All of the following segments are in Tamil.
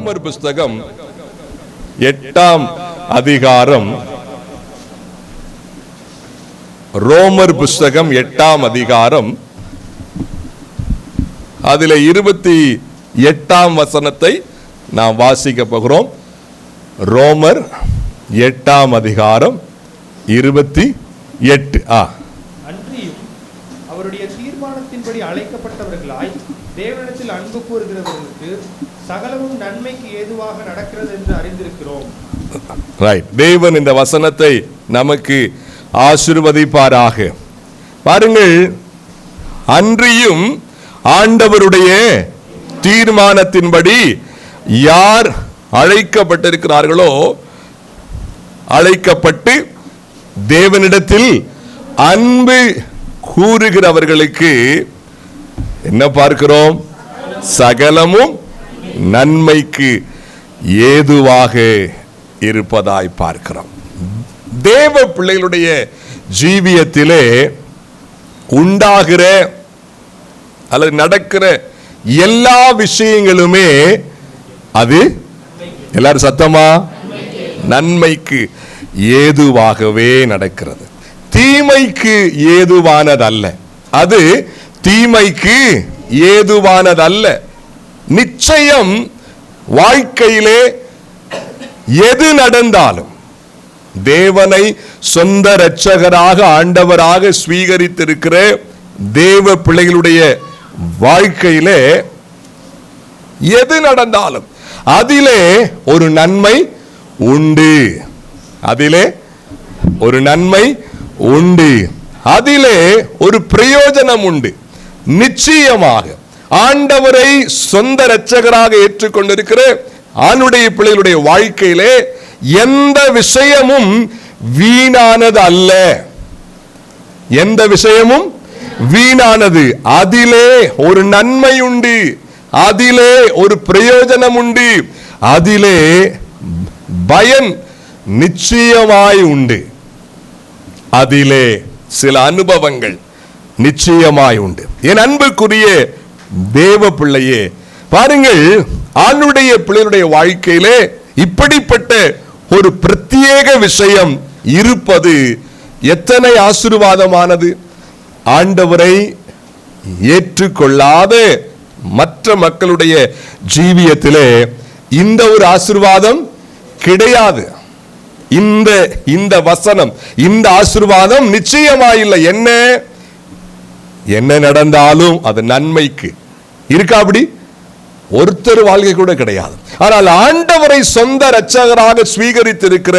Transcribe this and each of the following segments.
ரோமர் புஸ்தகம் 8ஆம் அதிகாரம், ரோமர் புஸ்தகம் 8ஆம் அதிகாரம், அதில் 28ஆம் வசனத்தை நாம் வாசிக்க போகிறோம். ரோமர் 8ஆம் அதிகாரம் 28. அன்றியும் அவருடைய தீர்மானத்தின்படி அழைக்கப்பட்டவர்களாய் தேவனிடத்தில் அன்பு கூறுகிறவர்களுக்கு சகலமும் நன்மைக்கு ஏதுவாக நடக்கிறது என்று அறிந்திருக்கிறோம். ரைட். தேவன் இந்த வசனத்தை நமக்கு ஆசீர்வதிப்பாராக. பாருங்கள், அன்றியும் ஆண்டவருடைய தீர்மானத்தின்படி யார் அழைக்கப்பட்டிருக்கிறார்களோ, அழைக்கப்பட்டு தேவனிடத்தில் அன்பு கூறுகிறவர்களுக்கு என்ன பார்க்கிறோம்? சகலமும் நன்மைக்கு ஏதுவாக இருப்பதாய் பார்க்கிறோம். தேவ பிள்ளைகளுடைய ஜீவியத்திலே உண்டாகிற அல்லது நடக்கிற எல்லா விஷயங்களுமே அது எல்லாரும் சத்தமா நன்மைக்கு ஏதுவாகவே நடக்கிறது. தீமைக்கு ஏதுவானதல்ல. அது தீமைக்கு ஏதுவானதல்ல. நிச்சயம் வாழ்க்கையிலே எது நடந்தாலும் தேவனை சொந்த இரட்சகராக ஆண்டவராக ஸ்வீகரித்திருக்கிற தேவ பிள்ளைகளுடைய வாழ்க்கையிலே எது நடந்தாலும் அதிலே ஒரு நன்மை உண்டு. அதிலே ஒரு நன்மை உண்டு. அதிலே ஒரு பிரயோஜனம் உண்டு. நிச்சயமாக ஆண்டவரை சொந்த இரட்சகராக ஏற்றுக்கொண்டிருக்கிற ஆணுடைய பிள்ளைகளுடைய வாழ்க்கையிலே எந்த விஷயமும் வீணானது அல்ல. எந்த விஷயமும் வீணானது. அதிலே ஒரு நன்மை உண்டு. அதிலே ஒரு பிரயோஜனம் உண்டு. அதிலே பயன் நிச்சயமாய் உண்டு. அதிலே சில அனுபவங்கள் நிச்சயமாய் உண்டு. என் அன்புக்குரிய தேவ பிள்ளையே, பாருங்கள், ஆணுடைய பிள்ளைகளுடைய வாழ்க்கையிலே இப்படிப்பட்ட ஒரு பிரத்யேக விஷயம் இருப்பது எத்தனை ஆசீர்வாதமானது. ஆண்டவரை ஏற்றுக்கொள்ளாத மற்ற மக்களுடைய ஜீவியத்திலே இந்த ஒரு ஆசீர்வாதம் கிடையாது. இந்த வசனம், இந்த ஆசீர்வாதம் நிச்சயமாயில்லை. என்ன நடந்தாலும் அது நன்மைக்கு இருக்கா? அப்படி ஒருத்தர் வாழ்க்கை கூட கிடையாது. ஆனால் ஆண்டவரை சொந்த இரட்சகராக ஸ்வீகரித்திருக்கிற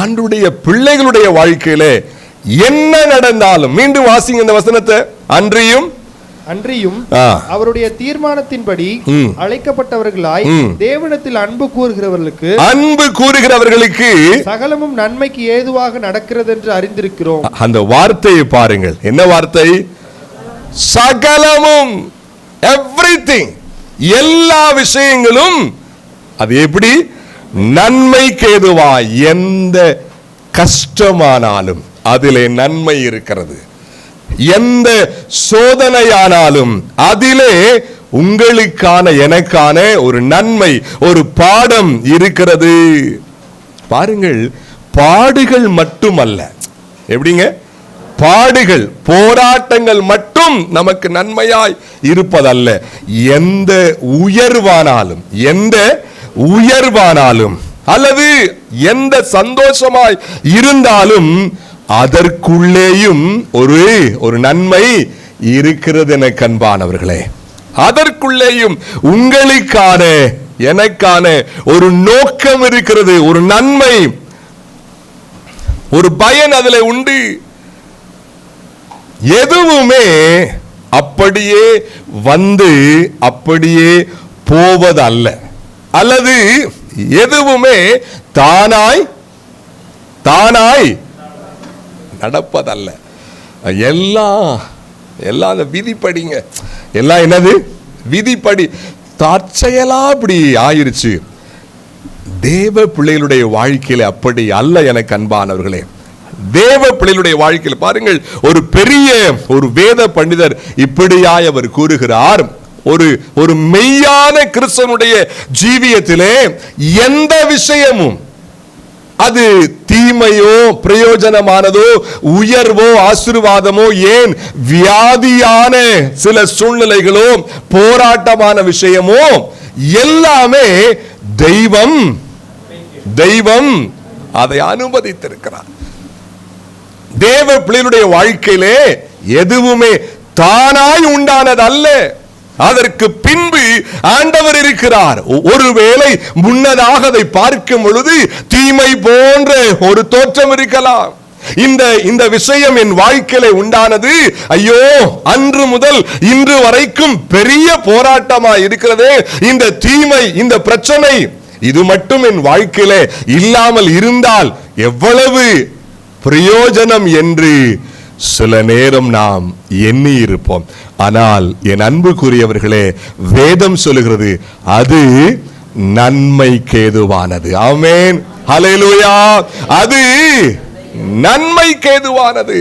ஆண்டுடைய பிள்ளைகளுடைய வாழ்க்கையிலே என்ன நடந்தாலும், மீண்டும் வாசிங்க இந்த வசனத்தை. அன்றியும் அவருடைய தீர்மானத்தின்படி அழைக்கப்பட்டவர்களாய் தேவனிடத்தில் அன்பு கூறுகிறவர்களுக்கு சகலமும் நன்மைக்கு ஏதுவாக நடக்கிறது என்று அறிந்திருக்கிறோம். அந்த வார்த்தையை பாருங்கள். என்ன வார்த்தை? சகலமும், எவ்ரிதிங், எல்லா விஷயங்களும். அது எப்படி? நன்மைக்கு ஏதுவாய். எந்த கஷ்டமானாலும் அதிலே நன்மை இருக்கிறது. எந்த சோதனையானாலும் அதிலே உங்களுக்கான, எனக்கான ஒரு நன்மை, ஒரு பாடம் இருக்கிறது. பாருங்கள், பாடுகள் மட்டுமல்ல. எப்படிங்க? பாடுகள், போராட்டங்கள் மட்டும் நமக்கு நன்மையாய் இருப்பதல்ல. எந்த உயர்வானாலும் அல்லது எந்த சந்தோஷமாய் இருந்தாலும் அதற்குள்ளேயும் ஒரு நன்மை இருக்கிறது என கண்பானவர்களே. அதற்குள்ளேயும் உங்களுக்கான, எனக்கான ஒரு நோக்கம் இருக்கிறது. ஒரு நன்மை, ஒரு பயன் அதில் உண்டு. எதுவுமே அப்படியே வந்து அப்படியே போவதல்ல, அல்லது எதுவுமே தானாய் நடப்பதல்ல. எல்லாம் அந்த விதிப்படிங்க. எல்லாம் என்னது? விதிப்படி. தற்செயலா அப்படி ஆயிருச்சு. தேவ பிள்ளைகளுடைய வாழ்க்கையில அப்படி அல்ல எனக்கு அன்பானவர்களே. தேவ பிள்ளைகளுடைய வாழ்க்கையில் பாருங்கள், ஒரு பெரிய ஒரு வேத பண்டிதர் இப்படியாய் அவர் கூறுகிறார். ஒரு மெய்யான கிறிஸ்தவனுடைய ஜீவியத்திலே எந்த விஷயமும் அது தீமையோ பிரயோஜனமானதோ உயர்வோ ஆசீர்வாதமோ ஏன் வியாதியான சில சூழ்நிலைகளோ போராட்டமான விஷயமோ எல்லாமே தெய்வம் அதை அனுமதித்திருக்கிறார். தேவ பிள்ளைகளுடைய வாழ்க்கையிலே எதுவுமே தானாய் உண்டானது அல்ல. அதற்கு பின்பு ஆண்டவர் இருக்கிறார். ஒருவேளை முன்னதாக அதை பார்க்கும் பொழுது தீமை போன்ற ஒரு தோற்றம் இருக்கலாம். இந்த விஷயம் என் வாழ்க்கையில உண்டானது, ஐயோ அன்று முதல் இன்று வரைக்கும் பெரிய போராட்டமா இருக்கிறதே, இந்த தீமை இந்த பிரச்சனை இது மட்டும் என் வாழ்க்கையில இல்லாமல் இருந்தால் எவ்வளவு பிரயோஜனம் என்று சில நேரம் நாம் எண்ணி இருப்போம். ஆனால் என் அன்புக்குரியவர்களே, வேதம் சொல்லுகிறது அது நன்மைக்கு ஏதுவானது. ஆமென், ஹல்லேலூயா. அது நன்மைக்கு ஏதுவானது.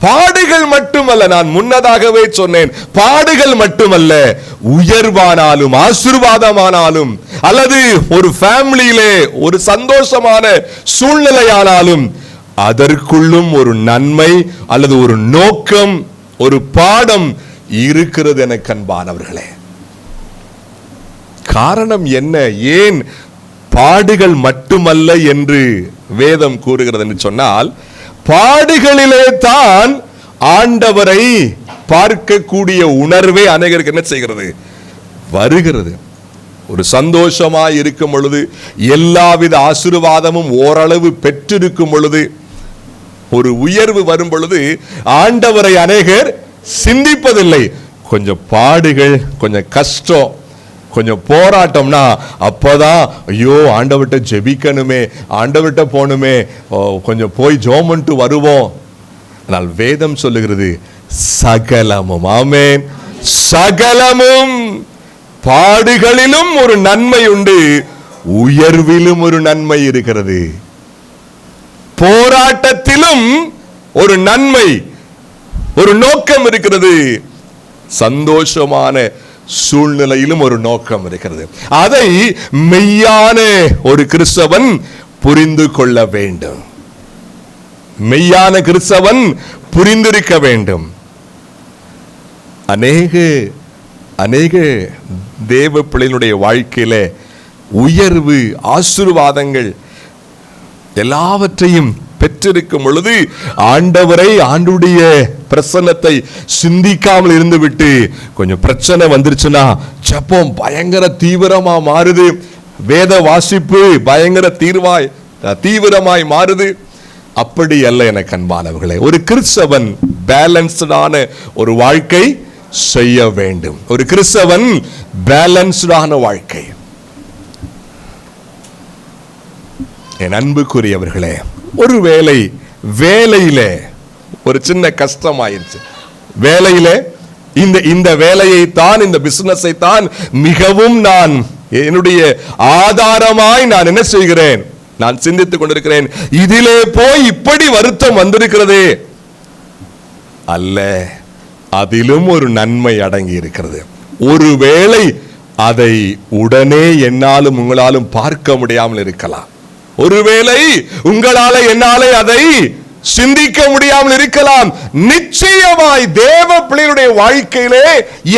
பாடுகள் மட்டுமல்ல, நான் முன்னதாகவே சொன்னேன், பாடுகள் மட்டுமல்ல, உயர்வானாலும் ஆசீர்வாதமானாலும் அல்லது ஒரு ஃபேமிலியிலே ஒரு சந்தோஷமான சூழ்நிலையானாலும் அதற்குள்ளும் ஒரு நன்மை அல்லது ஒரு நோக்கம், ஒரு பாடம் இருக்கிறது என அன்பானவர்களே. காரணம் என்ன? ஏன் பாடுகள் மட்டுமல்ல என்று வேதம் கூறுகிறது என்று சொன்னால், பாடுகளிலே தான் ஆண்டவரை பார்க்கக்கூடிய உணர்வே அநேகருக்கு என்ன செய்கிறது? வருகிறது. ஒரு சந்தோஷமாய் இருக்கும் பொழுது, எல்லாவித ஆசீர்வாதமும் ஓரளவு பெற்றிருக்கும் பொழுது, ஒரு உயர்வு வரும் பொழுது ஆண்டவரை அநேகர் சிந்திப்பதில்லை. கொஞ்சம் பாடுகள், கொஞ்சம் கஷ்டம், கொஞ்சம் போராட்டம்னா அப்பதான் ஐயோ ஆண்டவர்கிட்ட ஜெபிக்கணுமே, ஆண்டவர்கிட்ட போகணுமே, கொஞ்சம் போய் ஜெபம்ட்டு வருவோம். ஆனால் வேதம் சொல்லுகிறது சகலமும், ஆமென், சகலமும், பாடுகளிலும் ஒரு நன்மை உண்டு, உயர்விலும் ஒரு நன்மை இருக்கிறது. போராட்டத்திலும் ஒரு நன்மை, ஒரு நோக்கம் இருக்கிறது. சந்தோஷமான சூழ்நிலையிலும் ஒரு நோக்கம் இருக்கிறது. அதை மெய்யான ஒரு கிறிஸ்தவன் புரிந்து கொள்ள வேண்டும். மெய்யான கிறிஸ்தவன் புரிந்திருக்க வேண்டும். அநேக தேவ பிள்ளைகளுடைய வாழ்க்கையில உயர்வு ஆசீர்வாதங்கள் எல்லாவற்றையும் பெற்றிருக்கும் பொழுது ஆண்டவரை, ஆண்டுடைய பிரசன்னத்தை சிந்திக்காமல் இருந்து விட்டு கொஞ்சம் பிரச்சனை வந்துருச்சுன்னா ஜெபம் பயங்கர தீவிரமா மாறுது, வேத வாசிப்பு பயங்கர தீவிரமாய் மாறுது. அப்படி அல்ல எனக்கு அன்பானவர்களே. ஒரு கிறிஸ்தவன் பேலன்ஸ்டான ஒரு வாழ்க்கை செய்ய வேண்டும். ஒரு கிறிஸ்தவன் பேலன்ஸ்டான வாழ்க்கை. என் அன்புக்குரியவர்களே, ஒருவேளை வேலையில ஒரு சின்ன கஷ்டம் ஆயிருச்சு, வேலையில இந்த வேலையை தான், இந்த பிசினஸை தான் மிகவும் நான் என்னுடைய ஆதாரமாய் நான் என்ன செய்கிறேன், நான் சிந்தித்துக் கொண்டிருக்கிறேன். இதிலே போய் இப்படி வருத்தம் வந்திருக்கிறதே அல்ல, அதிலும் ஒரு நன்மை அடங்கி இருக்கிறது. ஒருவேளை அதை உடனே என்னாலும் உங்களாலும் பார்க்க முடியாமல் இருக்கலாம். ஒருவேளை உங்களால என்னாலே அதை சிந்திக்க முடியாமல் இருக்கலாம். நிச்சயமாய் தேவ பிள்ளைகளுடைய வாழ்க்கையிலே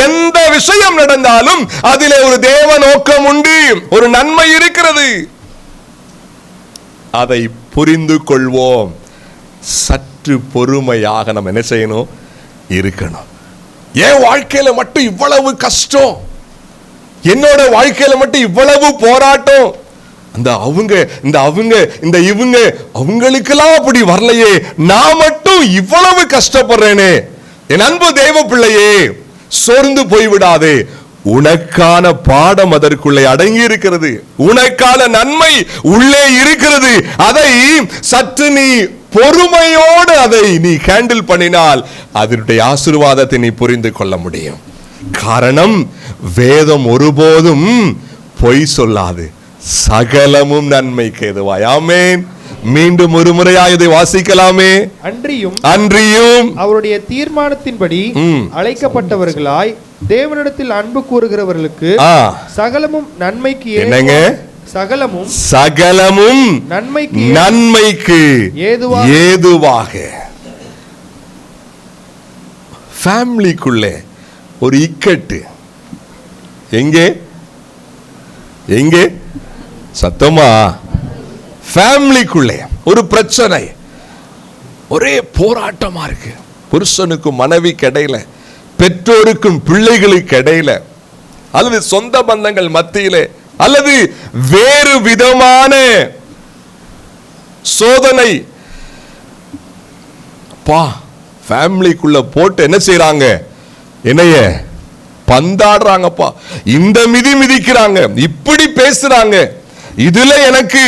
எந்த விஷயம் நடந்தாலும் அதிலே ஒரு தேவ நோக்கம் உண்டு, ஒரு நன்மை இருக்கிறது. அதை புரிந்து கொள்வோம். சற்று பொறுமையாக நம்ம என்ன செய்யணும், இருக்கணும். என் வாழ்க்கையில மட்டும் இவ்வளவு கஷ்டம், என்னோட வாழ்க்கையில மட்டும் இவ்வளவு போராட்டம், இவங்க அவங்களுக்கெல்லாம் அப்படி வரலையே, நான் மட்டும் இவ்வளவு கஷ்டப்படுறேனே. என் அன்பு தேவ பிள்ளையே, சோர்ந்து போய்விடாதே. உனக்கான பாடம் அதற்குள்ளே அடங்கி இருக்கிறது. உனக்கான நன்மை உள்ளே இருக்கிறது. அதை சற்று நீ பொறுமையோடு அதை நீ ஹேண்டில் பண்ணினால் அதனுடைய ஆசீர்வாதத்தை நீ புரிந்து கொள்ள முடியும். காரணம், வேதம் ஒருபோதும் பொய் சொல்லாது. சகலமும் நன்மைக்கு ஏதுவாய், ஆமென், மீண்டும் ஒரு முறையா இதை வாசிக்கலாமே. அன்றியும் அவருடைய தீர்மானத்தின்படி அழைக்கப்பட்டவர்களாய் தேவனிடத்தில் அன்பு கூறுகிறவர்களுக்கு சகலமும் நன்மைக்கு என்னங்க, சகலமும் நன்மைக்கு ஏதுவாக. ஃபேமிலிக்குள்ளே ஒரு இக்கட்டு, எங்கே எங்கே சத்தமா, ஃபேமிலிக்குள்ளே ஒரு பிரச்சனை, ஒரே போராட்டமா இருக்கு. புருஷனுக்கும் மனைவிக்கு இடையில, பெற்றோருக்கும் பிள்ளைகளுக்கு இடையில, அல்லது சொந்த பந்தங்கள் மத்தியிலே, அல்லது வேறு விதமான சோதனை. ஃபேமிலிக்குள்ள போட்டு என்ன செய்யறாங்க, என்னைய பந்தாடுறாங்கப்பா, இந்த மிதி மிதிக்கிறாங்க, இப்படி பேசுறாங்க. இதுல எனக்கு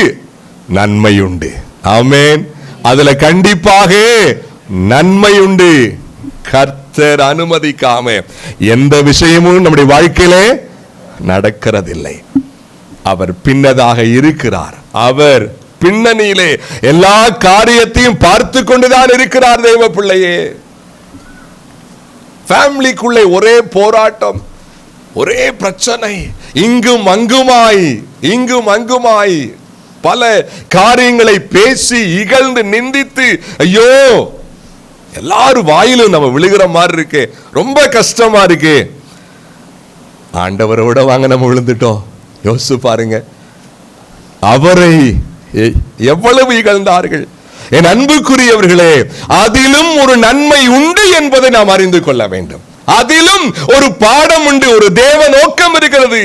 நன்மை உண்டு. ஆமென். அதுல கண்டிப்பாக நன்மை உண்டு. கர்த்தர் அனுமதிக்காம எந்த விஷயமும் நம்முடைய வாழ்க்கையிலே நடக்கிறதில்லை. அவர் பின்னதாக இருக்கிறார். அவர் பின்னணியிலே எல்லா காரியத்தையும் பார்த்து கொண்டுதான் இருக்கிறார். தேவ பிள்ளையே, ஃபேமிலிக்குள்ளே ஒரே போராட்டம், ஒரே பிரச்சனை, இங்கும் அங்குமாய் பல காரியங்களை பேசி இகழ்ந்து நிந்தித்து, ஐயோ எல்லாரும் வாயிலும் நம்ம விழுகிற மாதிரி இருக்கு, ரொம்ப கஷ்டமா இருக்கு. ஆண்டவரோட வாங்க நம்ம விழுந்துட்டோம். யோசிச்சு பாருங்க, அவரை எவ்வளவு இகழ்ந்தார்கள். என் அன்புக்குரியவர்களே, அதிலும் ஒரு நன்மை உண்டு என்பதை நாம் அறிந்து கொள்ள வேண்டும். அதிலும் ஒரு பாடம் உண்டு, ஒரு தேவ நோக்கம் இருக்கிறது.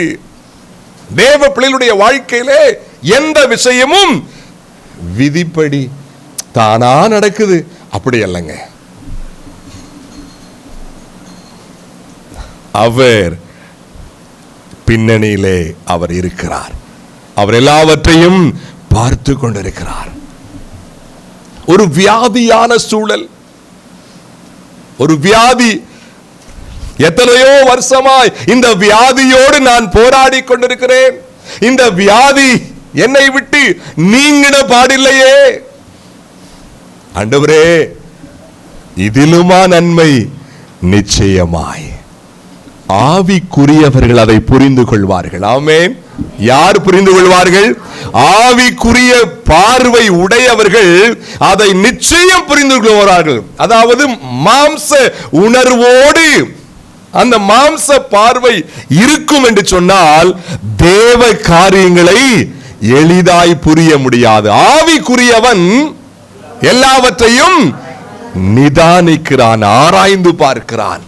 தேவ பிள்ளைகளுடைய வாழ்க்கையிலே எந்த விஷயமும் விதிப்படி தானா நடக்குது அப்படி அல்லங்க. அவர் பின்னணியிலே அவர் இருக்கிறார். அவர் எல்லாவற்றையும் பார்த்து கொண்டிருக்கிறார். ஒரு வியாதியான சூழல், ஒரு வியாதி, எத்தனையோ வருஷமாய் இந்த வியாதியோடு நான் போராடி கொண்டிருக்கிறேன். இந்த வியாதி என்னை விட்டு நீங்கின பாடில்லையே. ஆண்டவரே, இதிலுமா நன்மை? நிச்சயமாய். ஆவிக்குரியவர்கள் அதை புரிந்து கொள்வார்கள். ஆமென். யார் புரிந்து கொள்வார்கள்? ஆவிக்குரிய பார்வை உடையவர்கள் அதை நிச்சயம் புரிந்து கொள்வார்கள். அதாவது மாம்ச உணர்வோடு அந்த மாம்ச பார்வை இருக்கும் என்று சொன்னால் தேவ காரியங்களை எளிதாய் புரிய முடியாது. ஆவிக்குரியவன் எல்லாவற்றையும் நிதானிக்கிறான், ஆராய்ந்து பார்க்கிறான்.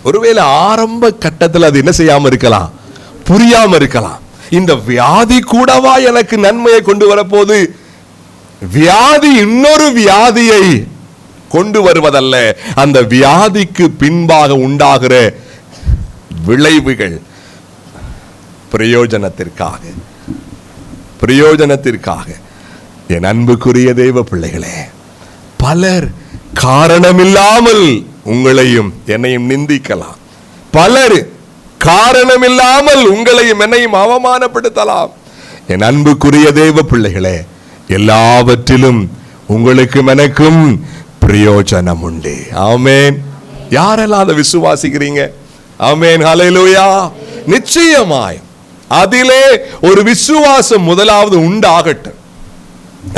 ஒருவேளை ஆரம்ப கட்டத்தில் அது என்ன செய்யாம இருக்கலாம், புரியாம இருக்கலாம். இந்த வியாதி கூடவா எனக்கு நன்மையை கொண்டு வரப்போது? வியாதி இன்னொரு வியாதியை கொண்டு வருவதல்ல, அந்த வியாதிக்கு பின்பாக உண்டாகிற விளைவுகள் பிரயோஜனத்திற்காக. என் அன்புக்குரிய தேவ பிள்ளைகளே, பலர் காரணமில்லாமல் உங்களையும் என்னையும் நிந்திக்கலாம். பலர் காரணமில்லாமல் உங்களையும் என்னையும் அவமானப்படுத்தலாம். என் அன்புக்குரிய தேவ பிள்ளைகளே, எல்லாவற்றிலும் உங்களுக்கும் எனக்கும் பிரயோஜனம் உண்டு. ஆமென். யாரெல்லாம் அதை விசுவாசிக்கிறீங்க? ஆமென். ஹல்லேலூயா. நிச்சயமாய் அதிலே ஒரு விசுவாசம் முதலாவது உண்டாகட்டும்.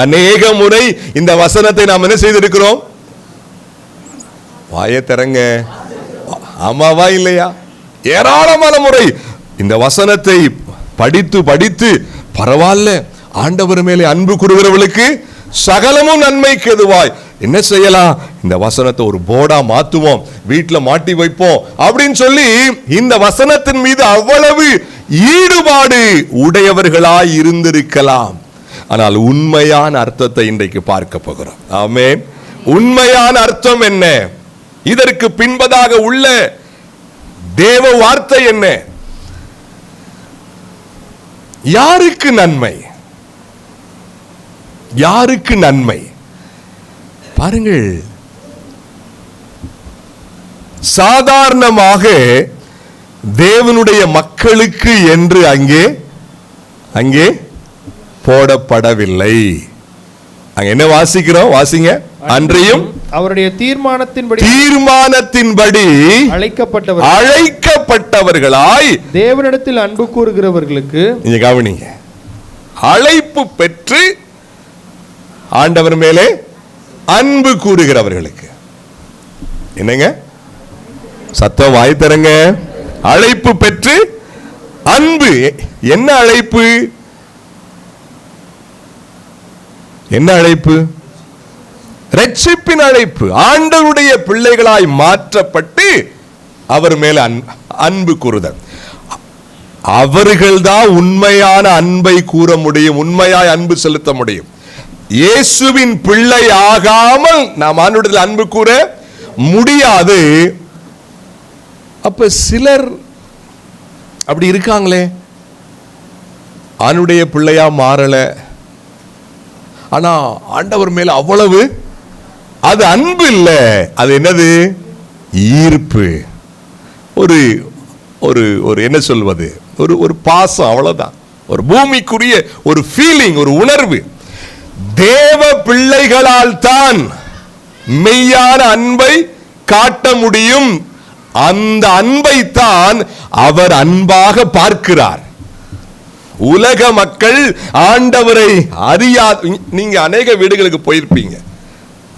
அநேக முறை இந்த வசனத்தை நாம் என்ன செய்திருக்கிறோம்? வாயை திறங்க, ஆமாவா இல்லையா? ஏராளமான முறை இந்த வசனத்தை படித்து படித்து பரவாயில்ல, ஆண்டவர் மேலே அன்பு கூறுகிறவர்களுக்கு சகலமும் நன்மைக்கு எதுவாய். என்ன செய்யலாம்? இந்த வசனத்தை ஒரு போர்டா மாத்துவோம், வீட்டுல மாட்டி வைப்போம் அப்படின்னு சொல்லி இந்த வசனத்தின் மீது அவ்வளவு ஈடுபாடு உடையவர்களாய் இருந்திருக்கலாம். ஆனால் உண்மையான அர்த்தத்தை இன்றைக்கு பார்க்க போகிறோம். ஆமென். உண்மையான அர்த்தம் என்ன? இதற்கு பின்பதாக உள்ள தேவ வார்த்தை என்ன? யாருக்கு நன்மை? யாருக்கு நன்மை? பாருங்கள், சாதாரணமாக தேவனுடைய மக்களுக்கு என்று அங்கே போடப்படவில்லை. அங்க என்ன வாசிக்கிறோம்? வாசிங்க. அன்றியும் அவருடைய தீர்மானத்தின்படி அழைக்கப்பட்டவர்களாய் தேவனிடத்தில் அன்பு கூறுகிறவர்களுக்கு, நீங்க கவனிங்க, அழைப்பு பெற்று ஆண்டவர் மேலே அன்பு கூறுகிறவர்களுக்கு. என்னங்க சத்தம் வாய் தரங்க. அழைப்பு பெற்று அன்பு. என்ன அழைப்பு? என்ன அழைப்பு? ரட்சிப்பின் அழைப்பு. ஆண்டவருடைய பிள்ளைகளாய் மாற்றப்பட்டு அவர் மேல அன்பு கூறுதல். அவர்கள்தான் உண்மையான அன்பை கூற முடியும், உண்மையாய் அன்பு செலுத்த முடியும். இயேசுவின் பிள்ளை ஆகாமல் நாம் ஆண்டவரிடத்தில் அன்பு கூற முடியாது. அப்ப சிலர் அப்படி இருக்காங்களே, ஆண்டுடைய பிள்ளையா மாறல, ஆனா ஆண்டவர் மேல அவ்வளவு, அது அன்பு இல்ல, அது என்னது? ஈர்ப்பு. ஒரு ஒரு ஒரு என்ன சொல்வது, ஒரு ஒரு பாசம், அவ்வளவுதான். ஒரு பூமிக்குரிய ஒரு ஃபீலிங், ஒரு உணர்வு. தேவ பிள்ளைகளால் தான் மெய்யான அன்பை காட்ட முடியும். அந்த அன்பை தான் அவர் அன்பாக பார்க்கிறார். உலக மக்கள் ஆண்டவரை அறியாது. நீங்க அநேக வீடுகளுக்கு போயிருப்பீங்க.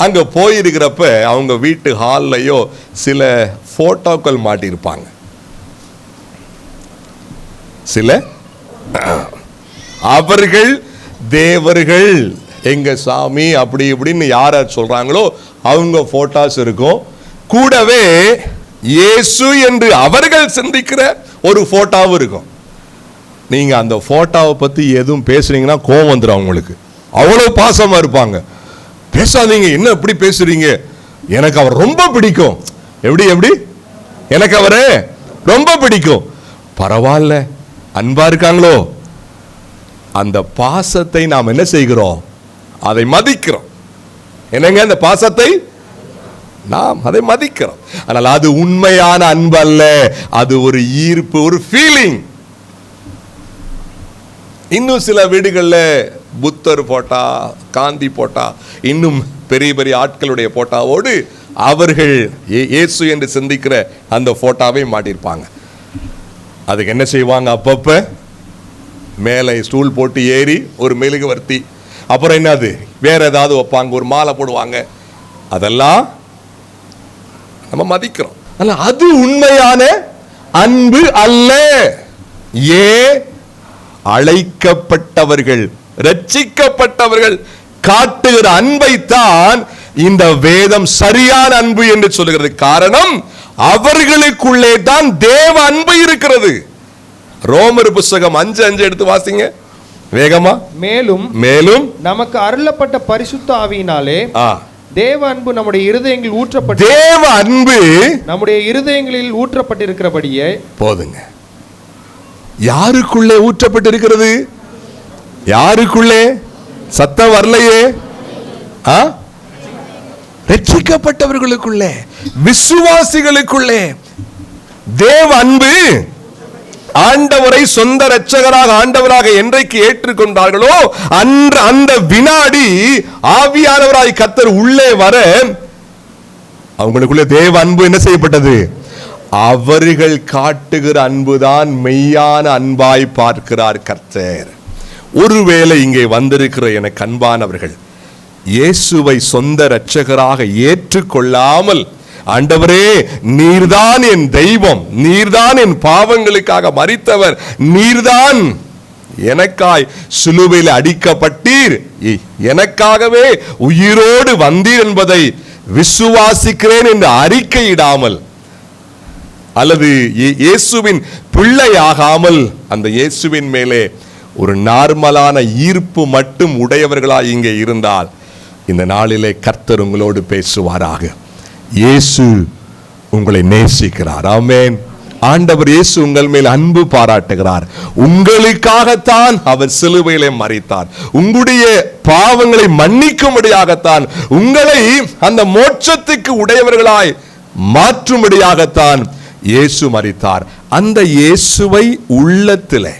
அங்க போயிருக்கிறப்ப அவங்க வீட்டு ஹால்லையோ சில போட்டோக்கள் மாட்டியிருப்பாங்க. சில அவர்கள் தேவர்கள், எங்க சாமி அப்படி இப்படின்னு யார சொல்றாங்களோ அவங்க போட்டோஸ் இருக்கும். கூடவே இயேசு என்று அவர்கள் சிந்திக்கிற ஒரு போட்டோவும் இருக்கும். நீங்க அந்த போட்டோவை பத்தி எதுவும் பேசுறீங்கன்னா கோவம் வந்துடும் அவங்களுக்கு. அவ்வளவு பாசமா இருப்பாங்க. பேசாதீங்க, என்ன எப்படி பேசுறீங்க, எனக்கு அவர் ரொம்ப பிடிக்கும். எப்படி எப்படி எனக்கு அவரை ரொம்ப பிடிக்கும். பரவாயில்ல, அன்பா இருக்காங்களோ. அந்த பாசத்தை நாம் என்ன செய்கிறோம்? அதை மதிக்கிறோம். என்னங்க, அந்த பாசத்தை நாம் அதை மதிக்கிறோம். ஆனால் அது உண்மையான அன்பு அல்ல, அது ஒரு ஈர்ப்பு, ஒரு ஃபீலிங். இன்னும் சில வீடுகளில் புத்தர் போட்டா, காந்தி போட்டா, இன்னும் பெரிய பெரிய ஆட்களுடைய போட்டாவோடு அவர்கள் இயேசு என்று சிந்திக்கிற அந்த போட்டாவை மாட்டியிருப்பாங்க. அதுக்கு என்ன செய்வாங்க? அப்பப்ப மேலே ஸ்டூல் போட்டு ஏறி ஒரு மெழுகு வர்த்தி, அப்புறம் என்னது வேற ஏதாவது வைப்பாங்க, ஒரு மாலை போடுவாங்க. அதெல்லாம் நம்ம மதிக்கிறோம். ஆனா அது உண்மையான அன்பு அல்ல. அழைக்கப்பட்டவர்கள், ரட்சிக்கப்பட்டவர்கள் காட்டுகிற அன்பை தான் இந்த வேதம் சரியான அன்பு என்று சொல்லுகிறது. காரணம், அவர்களுக்குள்ளே தான் தேவ அன்பு இருக்கிறது. ரோமர் புத்தகம் 5:5 எடுத்து வாசிங்க வேகமா. மேலும் நமக்கு அருளப்பட்ட பரிசுத்த ஆவியினாலே தேவ அன்பு நம்முடைய இருதயங்களில் ஊற்றப்பட்டு, தேவ அன்பு நம்முடைய இருதயங்களில் ஊற்றப்பட்டிருக்கிறபடியே போதுங்க. யாருக்குள்ளே ஊற்றப்பட்டிருக்கிறது? யாருக்குள்ளே? சத்தம் வரலையே. ரட்சிக்கப்பட்டவர்களுக்குள்ளே, விசுவாசிகளுக்குள்ளே தேவ அன்பு. ஆண்டவரை சொந்த இரட்சகராக, ஆண்டவராக என்றைக்கு ஏற்றுக்கொண்டார்களோ அன்று அந்த வினாடி ஆவியானவராய் கர்த்தர் உள்ளே வர அவங்களுக்குள்ளே தேவ அன்பு என்ன செய்யப்பட்டது? அவர்கள் காட்டுகிற அன்புதான் மெய்யான அன்பாய் பார்க்கிறார் கர்த்தர். ஒருவேளை இங்கே வந்திருக்கிற எனக்கு அன்பானவர்கள் இயேசுவை சொந்த இரட்சகராக ஏற்றுக்கொள்ளாமல், ஆண்டவரே நீர்தான் என் தெய்வம், நீர்தான் என் பாவங்களுக்காக மரித்தவர், நீர்தான் எனக்காய் சிலுவையில் அடிக்கப்பட்டீர், எனக்காகவே உயிரோடு வந்தீர் என்பதை விசுவாசிக்கிறேன் என்று அறிக்கையிடாமல், அல்லது இயேசுவின் பிள்ளையாகாமல் அந்த இயேசுவின் மேலே ஒரு நார்மலான ஈர்ப்பு மட்டும் உடையவர்களாய் இங்கே இருந்தால் இந்த நாளிலே கர்த்தர் உங்களோடு பேசுவாராக. இயேசு உங்களை நேசிக்கிறார். ஆமென். ஆண்டவர் இயேசு உங்கள் மேல் அன்பு பாராட்டுகிறார். உங்களுக்காகத்தான் அவர் சிலுவையிலே மரித்தார். உங்களுடைய பாவங்களை மன்னிக்கும்படியாகத்தான், உங்களை அந்த மோட்சத்துக்கு உடையவர்களாய் மாற்றும்படியாகத்தான் இயேசு மரித்தார். அந்த இயேசுவை உள்ளத்திலே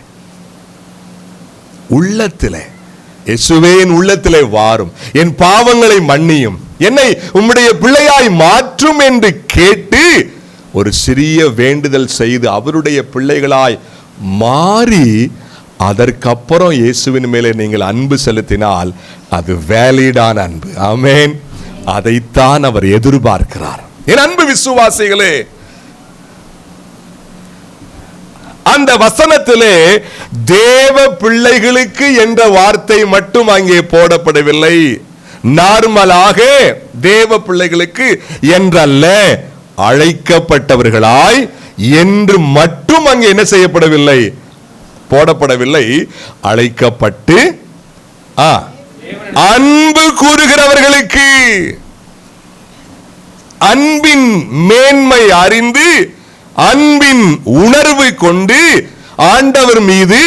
இயேசுவே என் உள்ளத்திலே வாரும், என் பாவங்களை மன்னியும், என்னை உம்முடைய பிள்ளையாய் மாற்றும் என்று கேட்டு ஒரு சிறிய வேண்டுதல் செய்து அவருடைய பிள்ளைகளாய் மாறி அதற்கப்புறம் இயேசுவின் மேலே நீங்கள் அன்பு செலுத்தினால் அது வேலிடான அன்பு. ஆமென். அதைத்தான் அவர் எதிர்பார்க்கிறார். என் அன்பு விசுவாசிகளே, அந்த வசனத்திலே தேவ பிள்ளைகளுக்கு என்ற வார்த்தை மட்டும் அங்கே போடப்படவில்லை. நார்மலாக தேவ பிள்ளைகளுக்கு என்றல்ல, அழைக்கப்பட்டவர்களாய் என்று மட்டும் அங்கே என்ன செய்யப்படவில்லை, போடப்படவில்லை. அழைக்கப்பட்டு அன்பு கூறுகிறவர்களுக்கு, அன்பின் மேன்மை அறிந்து அன்பின் உணர்வு கொண்டு ஆண்டவர் மீது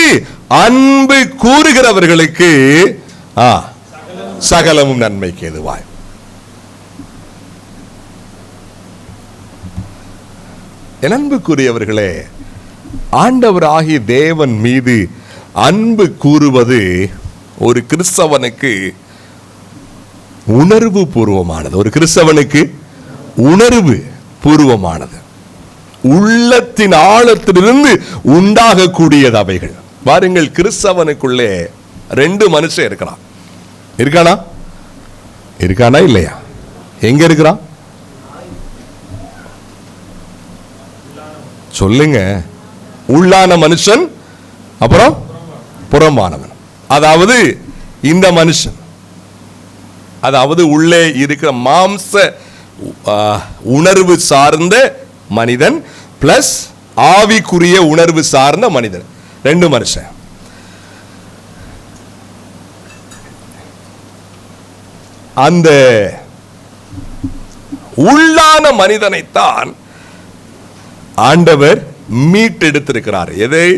அன்பு கூறுகிறவர்களுக்கு சகலமும் நன்மைக்கு எதுவாய். என் அன்புக்குரியவர்களே, ஆண்டவராகிய தேவன் மீது அன்பு கூறுவது ஒரு கிறிஸ்தவனுக்கு உணர்வு பூர்வமானது. ஒரு கிறிஸ்தவனுக்கு உணர்வு பூர்வமானது, உள்ளத்தின் ஆழத்திலிருந்து உண்டாகக்கூடியது அவைகள். பாருங்கள், கிறிஸ்தவனுக்குள்ளே ரெண்டு மனுஷன் இருக்கிறான். இருக்கானா? இருக்கானா இல்லையா? எங்க இருக்கிறான் சொல்லுங்க. உள்ளான மனுஷன், அப்புறம் புறம்பானவன். அதாவது இந்த மனுஷன், அதாவது உள்ளே இருக்கிற மாம்ச உணர்வு சார்ந்த மனிதன் பிளஸ் ஆவிக்குரிய உணர்வு சார்ந்த மனிதன், ரெண்டு மனுஷன். அந்த உள்ளான மனிதனைத்தான் ஆண்டவர் மீட்டெடுத்திருக்கிறார். எதை?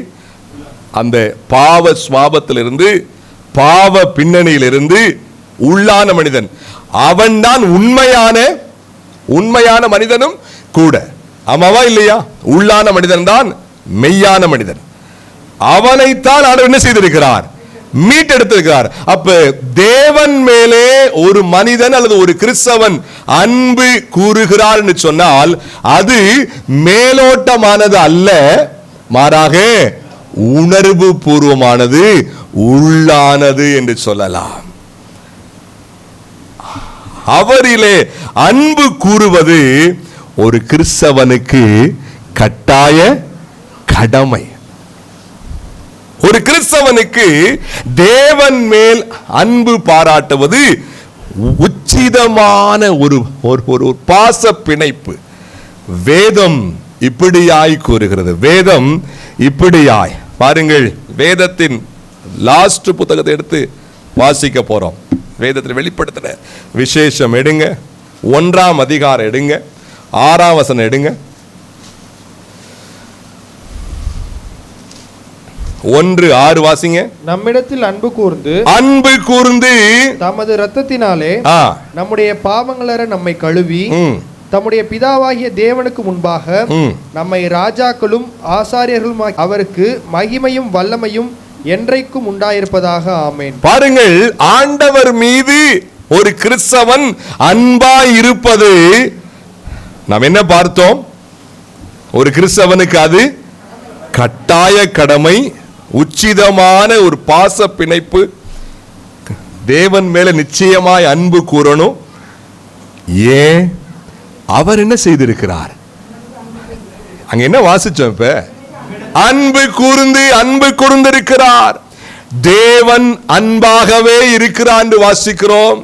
அந்த பாவ சுவாபத்திலிருந்து, பாவ பின்னணியிலிருந்து உள்ளான மனிதன். அவன்தான் உண்மையான மனிதனும் கூட. ஆமாவா இல்லையா? உள்ளான மனிதன் தான் மெய்யான மனிதன். அவனைத்தான் ஆண்டவர் என்ன செய்திருக்கிறார்? மீட்டெடுத்திருக்கிறார். அப்ப தேவன் மேலே ஒரு மனிதன் அல்லது ஒரு கிறிஸ்தவன் அன்பு கூறுகிறார் என்று சொன்னால் அது மேலோட்டமானது அல்ல, மாறாக உணர்வு பூர்வமானது, உள்ளானது என்று சொல்லலாம். அவரிலே அன்பு கூறுவது ஒரு கிறிஸ்தவனுக்கு கட்டாய கடமை. ஒரு கிறிஸ்தவனுக்கு தேவன் மேல் அன்பு பாராட்டுவது உச்சிதமான ஒரு பாச பிணைப்பு. வேதம் இப்படியாய் கூறுகிறது. வேதம் இப்படியாய், பாருங்கள், வேதத்தின் லாஸ்ட் புத்தகத்தை எடுத்து வாசிக்க போறோம். வேதத்தில் வெளிப்படுத்தின விசேஷம் எடுங்க, 1ஆம் அதிகாரம் எடுங்க, 6ஆம் வசனம் எடுங்க. 1:6 வாசிங்க. நம்மிடத்தில் அன்பு கூர்ந்து தமது இரத்தத்தினாலே நம்முடைய பாவங்களற நம்மை கழுவி தம்முடைய பிதாவாகிய தேவனுக்கு முன்பாக நம்மை ராஜாக்களும் ஆசாரியர்களும் அவருக்கு மகிமையும் வல்லமையும் என்றைக்கும் உண்டாயிருப்பதாக. ஆமென். பாருங்கள், ஆண்டவர் மீது ஒரு கிறிஸ்தவன் அன்பாய் இருப்பது நாம் என்ன பார்த்தோம்? ஒரு கிறிஸ்தவனுக்கு அது கட்டாய கடமை, உச்சிதமான ஒரு பாச பிணைப்பு. தேவன் மேல நிச்சயமாய் அன்பு கூறணும். ஏன்? அவர் என்ன செய்திருக்கிறார்? அங்க என்ன வாசிச்சோம்? இப்ப அன்பு கூர்ந்திருக்கிறார். தேவன் அன்பாகவே இருக்கிறார் என்று வாசிக்கிறோம்.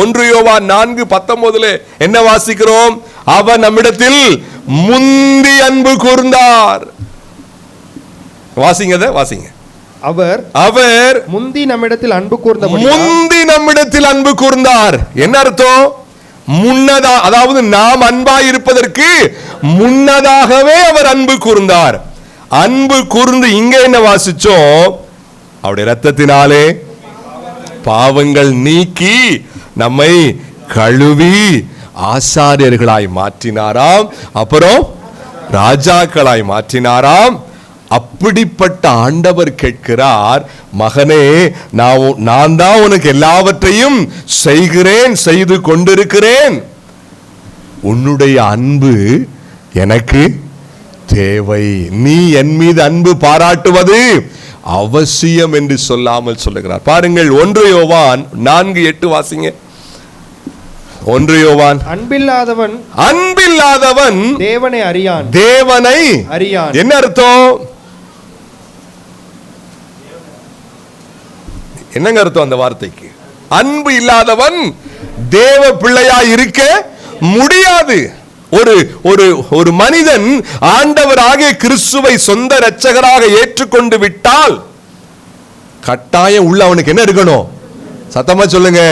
1 யோவான் 4:19 என்ன வாசிக்கிறோம்? அவர் நம்மிடத்தில் முந்தி அன்பு கூர்ந்தார். வாசிங்க. அவர் முந்தி நம்மிடத்தில் அன்பு கூர்ந்தார். என்ன அர்த்தம்? முன்னதா, அதாவது நாம் அன்பாய் இருப்பதற்கு முன்னதாகவே அவர் அன்பு கூர்ந்தார். அன்பு கூர்ந்து இங்க என்ன வாசிச்சோம்? அவருடைய இரத்தத்தினாலே பாவங்கள் நீக்கி நம்மை கழுவி ஆசாரியர்களாய் மாற்றினாராம், அப்புறம் ராஜாக்களாய் மாற்றினாராம், அப்படிப்பட்ட ஆண்டவர் கேட்கிறார், மகனே, நான் தான் உனக்கு எல்லாவற்றையும் செய்கிறேன், செய்து கொண்டிருக்கிறேன். உன்னுடைய அன்பு எனக்கு தேவை. நீ என் மீது அன்பு பாராட்டுவது அவசியம் என்று சொல்லாமல் சொல்லுகிறார். பாருங்கள், 1 யோவான் 4:8 வாசிங்க. 1 யோவான், அன்பில்லாதவன் தேவனை அறியான். என்ன அர்த்தம்? என்னங்க அர்த்தம் அந்த வார்த்தைக்கு? அன்பு இல்லாதவன் தேவ பிள்ளையாய் இருக்க முடியாது. ஒரு மனிதன் ஆண்டவராகிய கிறிஸ்துவை சொந்த இரட்சகராக ஏற்றுக்கொண்டு விட்டால் கட்டாயம் உள்ள அவனுக்கு என்ன இருக்கணும்? சத்தமா சொல்லுங்க,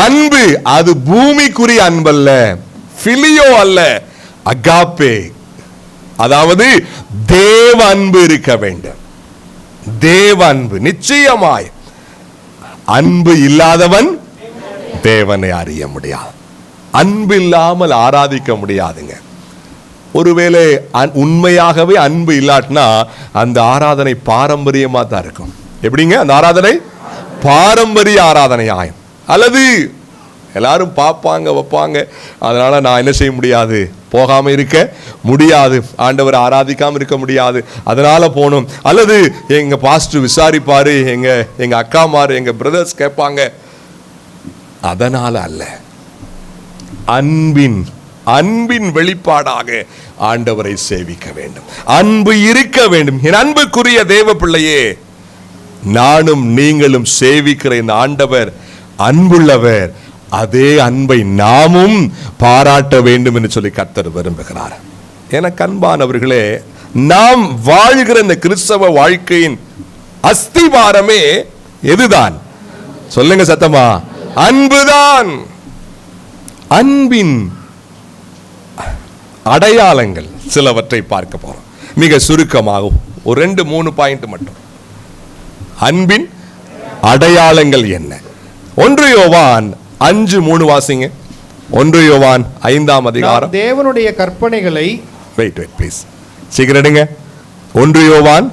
அன்பு. அது பூமிக்குரிய அன்பல்ல, பிலியோ அல்ல, அகாப்பே. அதாவது தேவ அன்பு இருக்க வேண்டும். தேவ அன்பு. நிச்சயமாய் அன்பு இல்லாதவன் தேவனை அறிய முடியாது. அன்பு இல்லாமல் ஆராதிக்க முடியாதுங்க. ஒருவேளை உண்மையாகவே அன்பு இல்லாட்டினா அந்த ஆராதனை பாரம்பரியமா தான் இருக்கும். எப்படிங்க அந்த ஆராதனை? பாரம்பரிய ஆராதனை ஆயும். அல்லது எல்லாரும் பார்ப்பாங்க, வைப்பாங்க, அதனால நான் என்ன செய்ய முடியாது? போகாம இருக்க முடியாது, ஆண்டவர் ஆராதிக்காம இருக்க முடியாது, அதனால போகணும். அல்லது எங்க பாஸ்டர் விசாரிப்பாரு, எங்க அக்காமாரு, எங்க பிரதர்ஸ் கேட்பாங்க, அதனால அல்ல. அன்பின் வெளிப்பாடாக ஆண்டவரை சேவிக்க வேண்டும். அன்பு இருக்க வேண்டும். என் அன்புக்குரிய தேவ பிள்ளையே, நானும் நீங்களும் சேவிக்கிற இந்த ஆண்டவர் அன்புள்ளவர். அதே அன்பை நாமும் பாராட்ட வேண்டும் என்று சொல்லி கர்த்தர் விரும்புகிறார். எனக்கு அன்பானவர்களே, நாம் வாழ்கிற இந்த கிறிஸ்தவ வாழ்க்கையின் அஸ்திவாரமே எதுதான்? சொல்லுங்க சத்தமா, அன்புதான். அன்பின் அடையாளங்கள் சிலவற்றை பார்க்க போறோம். மிக சுருக்கமாக ஒரு 2-3 பாயிண்ட் மட்டும். அன்பின் அடையாளங்கள் என்ன? 1 யோவான் 5:3 வாசிங்க. 1 யோவான் 5ஆம் அதிகாரம். தேவனுடைய கற்பனைகளை வெயிட் ப்ளீஸ், சீக்கிரம் எடுங்க. 1 யோவான்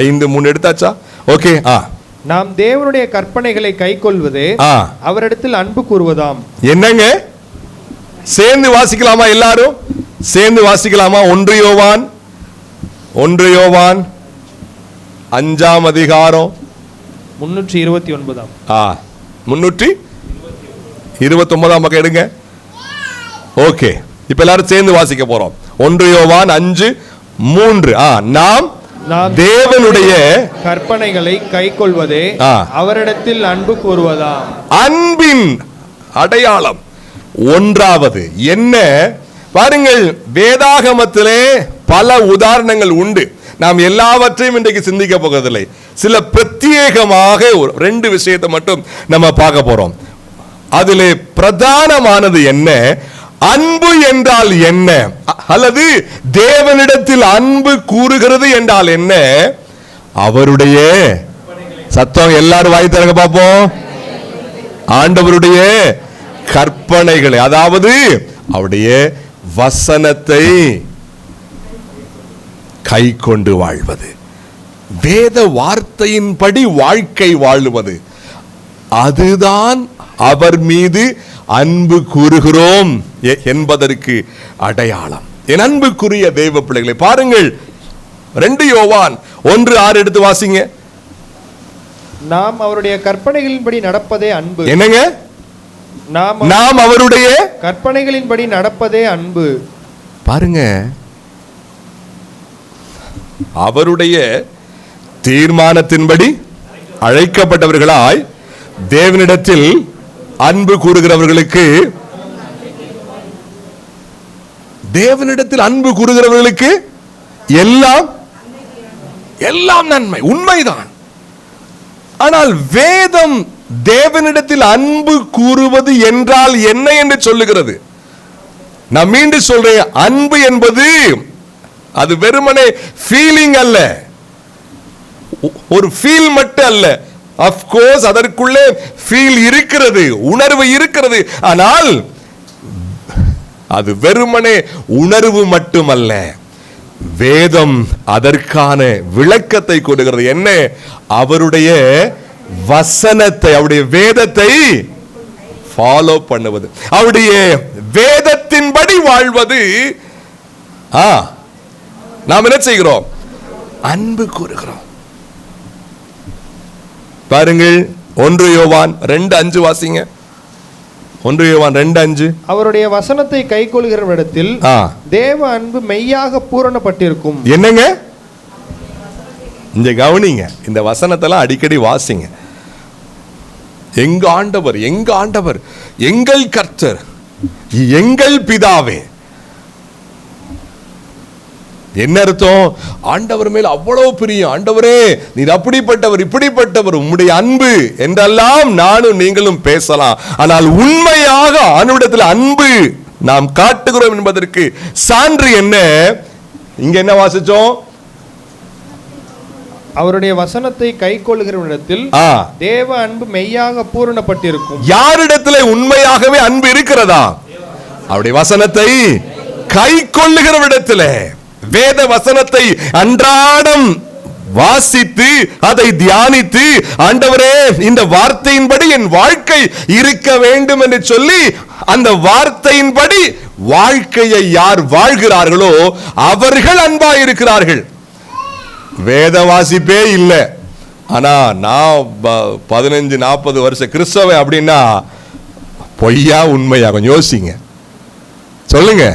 5:3 எடுத்தாச்சா? ஓகே. நாம் தேவனுடைய கற்பனைகளை கைக்கொள்வது அவரிடத்தில் அன்பு கூறுவதாம். என்னங்க? சேர்ந்து வாசிக்கலாமா? எல்லாரும் சேர்ந்து வாசிக்கலாமா? 1 யோவான் 5ஆம் அதிகாரம் 329. 329 பக்கம் எடுங்க. ஓகே, இப்ப எல்லாரும் சேர்ந்து வாசிக்க போறோம். 1 யோவான் 5:3. நாம் தேவனுடைய கற்பனைகளை கைக்கொள்வதே அவரிடத்தில் அன்பு கூறுவதா. அன்பின் அடையாளம் 1வது என்ன? பாருங்கள், வேதாகமத்திலே பல உதாரணங்கள் உண்டு. நாம் எல்லாவற்றையும் இன்றைக்கு சிந்திக்க போவதில்லை. சில பிரத்யேகமாக 2 விஷயத்தை மட்டும் நம்ம பார்க்க போறோம். அதிலே பிரதானமானது என்ன? அன்பு என்றால் என்ன, அல்லது தேவனிடத்தில் அன்பு கூறுகிறது என்றால் என்ன? அவருடைய சத்தம் எல்லாரும் வாய் திறங்க பார்ப்போம். ஆண்டவருடைய கற்பனைகளை, அதாவது அவருடைய வசனத்தை கை கொண்டு வாழ்வது, வேத வார்த்தையின்படி வாழ்க்கை வாழுவது, அதுதான் அவர் மீது அன்பு கூறுகிறோம் என்பதற்கு அடையாளம். என் அன்புக்குரிய தேவ பிள்ளைகளை பாருங்கள், 2 யோவான் 1:6 எடுத்து வாசிங்க. நாம் அவருடைய கற்பனைகளின்படி நடப்பதே அன்பு. என்னங்க? நாம் அவருடைய கற்பனைகளின்படி நடப்பதே அன்பு. பாருங்க, அவருடைய தீர்மானத்தின்படி அழைக்கப்பட்டவர்களாய் தேவனிடத்தில் அன்பு கூறுகிறவர்களுக்கு, தேவனிடத்தில் அன்பு கூறுகிறவர்களுக்கு எல்லாம் நன்மை. உண்மைதான். ஆனால் வேதம் தேவனிடத்தில் அன்பு கூறுவது என்றால் என்ன என்று சொல்லுகிறது. நான் மீண்டும் சொல்றேன், அன்பு என்பது அது வெறுமனே ஃபீலிங் அல்ல, ஒரு ஃபீல் மட்டும் அல்ல. ஆஃப் கோர்ஸ் அதற்குள்ளே ஃபீல் இருக்கிறது, உணர்வு இருக்கிறது. ஆனால் அது வெறுமனே உணர்வு மட்டுமல்ல, வேதம் அதற்கான விளக்கத்தை கொடுக்கிறது. என்ன? அவருடைய வசனத்தை, அவருடைய வேதத்தை ஃபாலோ பண்ணுவது, அவருடைய வேதத்தின்படி வாழ்வது. நாம் என்ன செய்கிறோம்? அன்பு கூறுகிறோம். பாருங்கள், 1 யோவான் 2:5 வாசிங்க. 1 யோவான் 2:5. அவருடைய வசனத்தை கைக்கொள்கிறவரிடத்தில் தேவ அன்பு மெய்யாக பூரணப்பட்டிருக்கும். என்னங்க? இங்க கவனிங்க, இந்த வசனத்தெல்லாம் அடிக்கடி வாசிங்க. எங்க ஆண்டவர், எங்க ஆண்டவர், எங்கள் கர்த்தர், எங்கள் பிதாவே. என்ன அர்த்தம்? ஆண்டவர் மேல் அவ்வளவு பிரியம். ஆண்டவரே, நீர் அப்படிப்பட்டவர், இப்படிப்பட்டவர், உம்முடைய அன்பு என்றெல்லாம் நானும் நீங்களும் பேசலாம். ஆனால் உண்மையாக ஆண்டவரிடத்தில் அன்பு நாம் காட்டுகிறோம் என்பதற்கு சான்று என்ன? இங்க என்ன வாசிச்சோம்? அவருடைய வசனத்தை கைக்கொள்கிறவரிடத்தில் தேவ அன்பு மெய்யாக பூரணப்பட்டிருக்கும். யாரிடத்திலே உண்மையாகவே அன்பு இருக்கிறதா? அவருடைய வசனத்தை கைக்கொள்ளுகிறவரிடத்திலே, வேத வசனத்தை அன்றாடம் வாசித்து அதை தியானித்து, ஆண்டவரே இந்த வார்த்தையின்படி என் வாழ்க்கை இருக்க வேண்டும் என்று சொல்லி அந்த வார்த்தையின்படி வாழ்க்கையை யார் வாழ்கிறார்களோ அவர்கள் அன்பாய் இருக்கிறார்கள். வேத வாசிப்பே இல்லை, ஆனா நான் 15-40 வருஷ கிறிஸ்தவ அப்படின்னா பொய்யா உண்மையா? கொஞ்சம் யோசிங்க, சொல்லுங்க.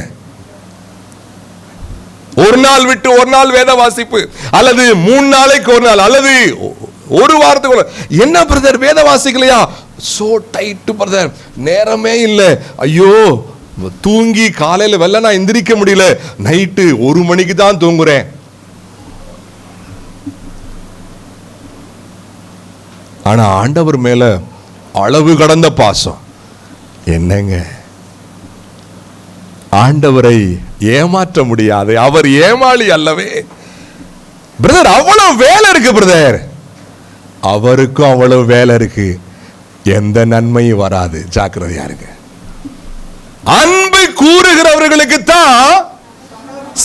ஒரு நாள் விட்டு ஒரு நாள் வேத வாசிப்பு, அல்லது 3 நாளைக்கு ஒரு நாள், அல்லது ஒரு வாரத்துக்கு. என்ன பிரதர் வேத வாசிக்கலையா? சோ டைட் பிரதர், நேரமே இல்லை. ஐயோ, தூங்கி காலையில வெள்ளனா எந்திரிக்க முடியல, நைட்டு 1 மணிக்கு தான் தூங்குறேன். ஆனா ஆண்டவர் மேல அளவு கடந்த பாசம். என்னங்க, ஆண்டவரை ஏமாற்ற முடியாது, அவர் ஏமாளி அல்லவே. பிரதர், அவ்வளவு வேலை இருக்கு பிரதர். அவருக்கும் அவ்வளவு வேலை இருக்கு, எந்த நன்மையும் வராது, ஜாக்கிரதையா இருங்க. அன்பு கூறுகிறவர்களுக்கு தான்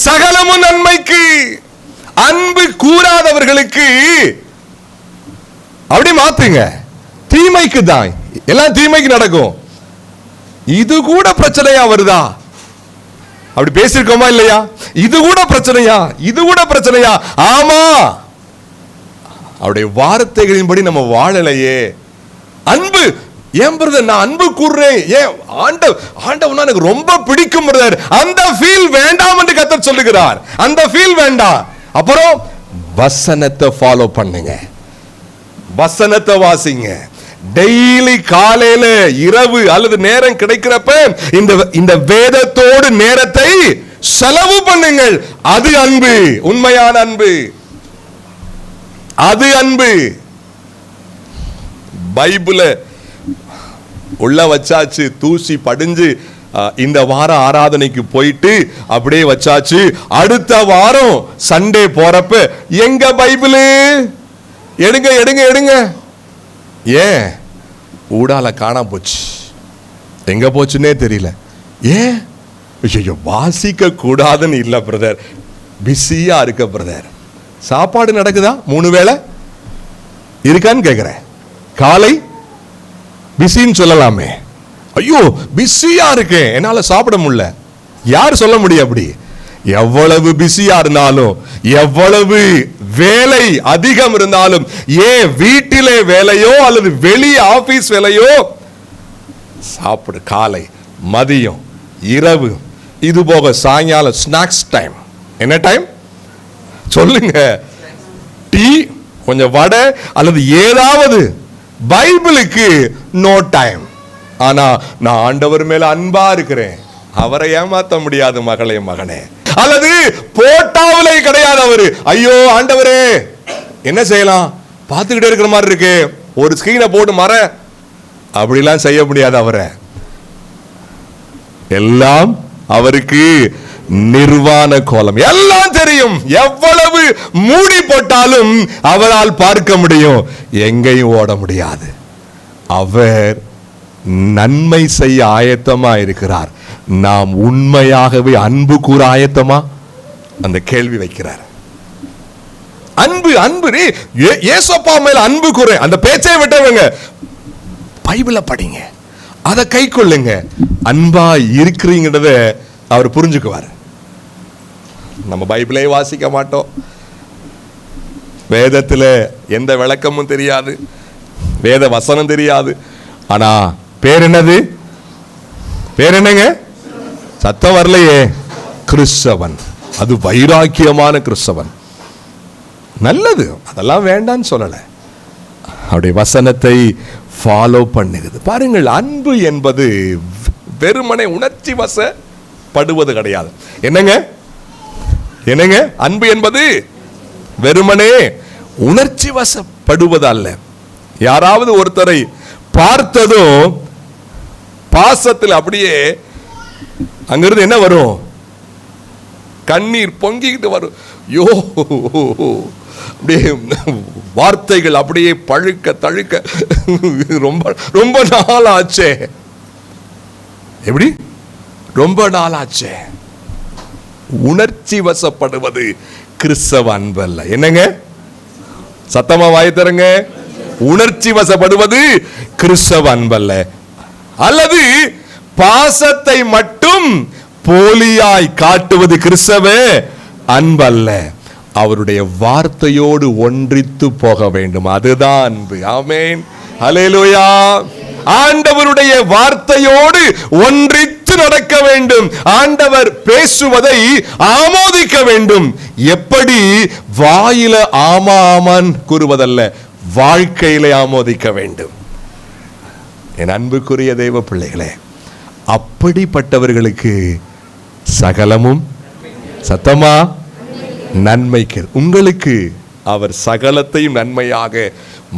சகலமும் நன்மைக்கு, அன்பு கூறாதவர்களுக்கு அப்படி மாத்துங்க, தீமைக்கு தான். எல்லாம் தீமைக்கு நடக்கும். இது கூட பிரச்சனையா வருதா? அப்படி பேசிருக்கோமா இல்லையா? இது கூட பிரச்சனையா? இது கூட பிரச்சனையா? ஆமா, அவருடைய வார்த்தைகளின்படி நம்ம வாழலையே. அன்பு ஏன் பிரதர் நான் அன்பு கூறுறேன்? ஏன் ஆண்டவனா எனக்கு ரொம்ப பிடிக்கும் பிரதர், அந்த ஃபீல் வேண்டாம் என்று கர்த்தர் சொல்லுகிறார். அந்த ஃபீல் வேண்டாம். அப்புறம் வசனத்தை ஃபாலோ பண்ணுங்க, வசனத்தை வாசிங்க. டெய்லி காலையில இரவு அல்லது நேரம் கிடைக்கிறப்ப இந்த வேதத்தோடு நேரத்தை செலவு பண்ணுங்கள். அது அன்பு, உண்மையான அன்பு, அது அன்பு. பைபிள உள்ள வச்சாச்சு, தூசி படிஞ்சு இந்த வாரம் ஆராதனைக்கு போயிட்டு அப்படியே வச்சாச்சு. அடுத்த வாரம் சண்டே போறப்ப எங்க பைபிள் எடுங்க எடுங்க எடுங்க. ஏன்? ஊடால காணாம போச்சு, எங்க போச்சுன்னே தெரியல. ஏன்? வாசிக்க கூடாதுன்னு இல்ல பிரதர், பிஸியா இருக்க பிரதர். சாப்பாடு நடக்குதா? 3 வேளை இருக்கான்னு கேக்குறேன். காலை பிஸின்னு சொல்லலாமே. ஐயோ பிஸியா இருக்கேன், என்னால சாப்பிட முடியல. யார் சொல்ல முடியும் அப்படி? எவ்வளவு பிஸியா இருந்தாலும், எவ்வளவு வேலை அதிகம் இருந்தாலும், ஏன் வீட்டிலே வேலையோ அல்லது வெளியே ஆபீஸ் வேலையோ, சாப்பிடு. காலை, மதியம், இரவு, இது போக சாயங்காலம் ஸ்நாக்ஸ் டைம். என்ன டைம் சொல்லுங்க? டீ, கொஞ்சம் வடை அல்லது ஏதாவது. பைபிளுக்கு நோ டைம். ஆனா நான் ஆண்டவர் மேல அன்பா இருக்கிறேன், அவரை ஏமாத்த முடியாது மகளே மகனே. அல்லது போட்டாவிலே கிடையாது அவரு. ஐயோ ஆண்டவரே என்ன செய்யலாம், பார்த்துக்கிட்டே இருக்கிற மாதிரி இருக்கு, ஒரு ஸ்கிரீனை போட்டு மற, அப்படிலாம் செய்ய முடியாது. அவரை எல்லாம் அவருக்கு நிர்வாண கோலம், எல்லாம் தெரியும். எவ்வளவு மூடி போட்டாலும் அவரால் பார்க்க முடியும், எங்கேயும் ஓட முடியாது. அவர் நன்மை செய்ய ஆயத்தமா இருக்கிறார். நாம் உண்மையாகவே அன்பு கூற ஆயத்தமா? அந்த கேள்வி வைக்கிறார். அன்பு அன்பு ஏசப்பா மேல அன்பு கூற அந்த பேச்சை விட்டவங்க பைபிளை படிங்க, அதை கை கொள்ளுங்க, அன்பா இருக்கிறீங்கிறத அவர் புரிஞ்சுக்குவார். நம்ம பைபிளே வாசிக்க மாட்டோம், வேதத்துல எந்த விளக்கமும் தெரியாது, வேத வசனம் தெரியாது. ஆனா பேர் என்னது? பேர் என்னங்க? சத்தம் வரலையே. கிறிஸ்தவன். அது வைராக்கியமான கிறிஸ்தவன். நல்லது, அதெல்லாம் வேண்டான்னு சொல்லல. அவருடைய வசனத்தை ஃபாலோ பண்ணுகிறது. பாருங்கள், அன்பு என்பது வெறுமனே உணர்ச்சி வசப்படுவது கிடையாது. என்னங்க என்னங்க அன்பு என்பது வெறுமனே உணர்ச்சி வசப்படுவது அல்ல. யாராவது ஒருத்தரை பார்த்ததும் பாசத்தில் அப்படியே அங்கிருந்து என்ன வரும்? கண்ணீர் பொங்கிக்கிட்டு வரும். யோ, அப்படியே வார்த்தைகள் அப்படியே பழுக்க தழுக்க ரொம்ப ரொம்ப நாள் ஆச்சே. எப்படி? ரொம்ப நாள் ஆச்சே. உணர்ச்சி வசப்படுவது கிறிஸ்தவ அன்பு அல்ல. என்னங்க? சத்தமா வாய் தரங்க. உணர்ச்சி வசப்படுவது கிறிஸ்தவ அன்பு அல்ல. அல்லது பாசத்தை மட்டும் போலியாய் காட்டுவது கிறிஸ்தவ அன்பு அல்ல. அவருடைய வார்த்தையோடு ஒன்றித்து போக வேண்டும், அதுதான் அன்பு. ஆமென், ஹல்லேலூயா. ஆண்டவருடைய வார்த்தையோடு ஒன்றித்து நடக்க வேண்டும். ஆண்டவர் பேசுவதை ஆமோதிக்க வேண்டும். எப்படி? வாயில ஆமா ஆமான் கூறுவதல்ல, வாழ்க்கையிலே ஆமோதிக்க வேண்டும். என் அன்புக்குரிய தெய்வ பிள்ளைகளே, அப்படிப்பட்டவர்களுக்கு சகலமும் சத்தமா நன்மைக்கு. உங்களுக்கு அவர் சகலத்தையும் நன்மையாக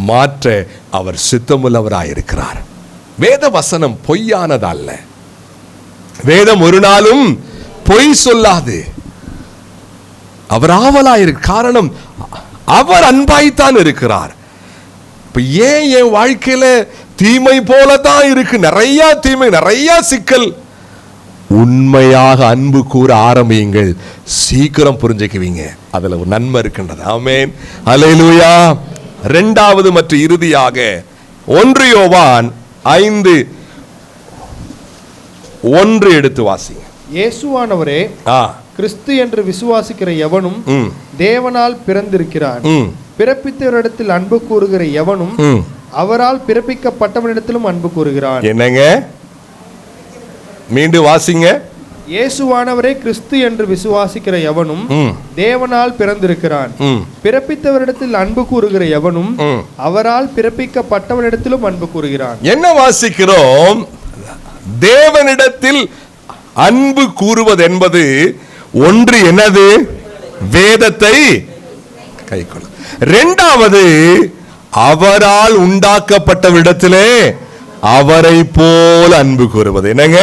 மாற்ற அவர் சித்தமுள்ளவராயிருக்கிறார். வேத வசனம் பொய்யானதல்ல. வேதம் ஒரு நாளும் பொய் சொல்லாது. அவர் ஆவலாயிருக்கு. காரணம், அவர் அன்பாய்த்தான் இருக்கிறார். இப்ப ஏன் என் வாழ்க்கையில தீமை போலதான் இருக்கு, நிறைய தீமை, நிறைய சிக்கல்? உண்மையாக அன்பு கூற ஆரம்பியுங்கள், சீக்கிரம் புரிஞ்சுக்குவீங்க அதுல ஒரு நன்மை இருக்கின்றது. ஆமென், ஹல்லேலூயா. இரண்டாவது மற்றும் இறுதியாக 1 யோவான் 5:1 எடுத்து வாசிங்க. இயேசுவானவரே கிறிஸ்து என்று விசுவாசிக்கிற எவனும் தேவனால் பிறந்திருக்கிறான். பிறப்பித்தவரிடத்தில் அன்பு கூறுகிற எவனும் அவரால் பிறப்பிக்கப்பட்டவனிடத்திலும் அன்பு கூறுகிறான். என்னங்க? மீண்டும் வாசிங்க. இயேசுவானவரே கிறிஸ்து என்று விசுவாசிக்கிற எவனும் தேவனால் பிறந்திருக்கிறான். பிறப்பித்தவரிடத்தில் அன்பு கூறுகிற எவனும் அவரால் பிறப்பிக்கப்பட்டவனிடத்திலும் அன்பு கூறுகிறான். என்ன வாசிக்கிறோம்? தேவனிடத்தில் அன்பு கூறுவது என்பது ஒன்று என்னது? வேதத்தை கைக்கொள்ள. இரண்டாவது, அவரால் உண்டாக்கப்பட்டவரிடத்திலே அவரை போல அன்பு கூறுவது. என்னங்க?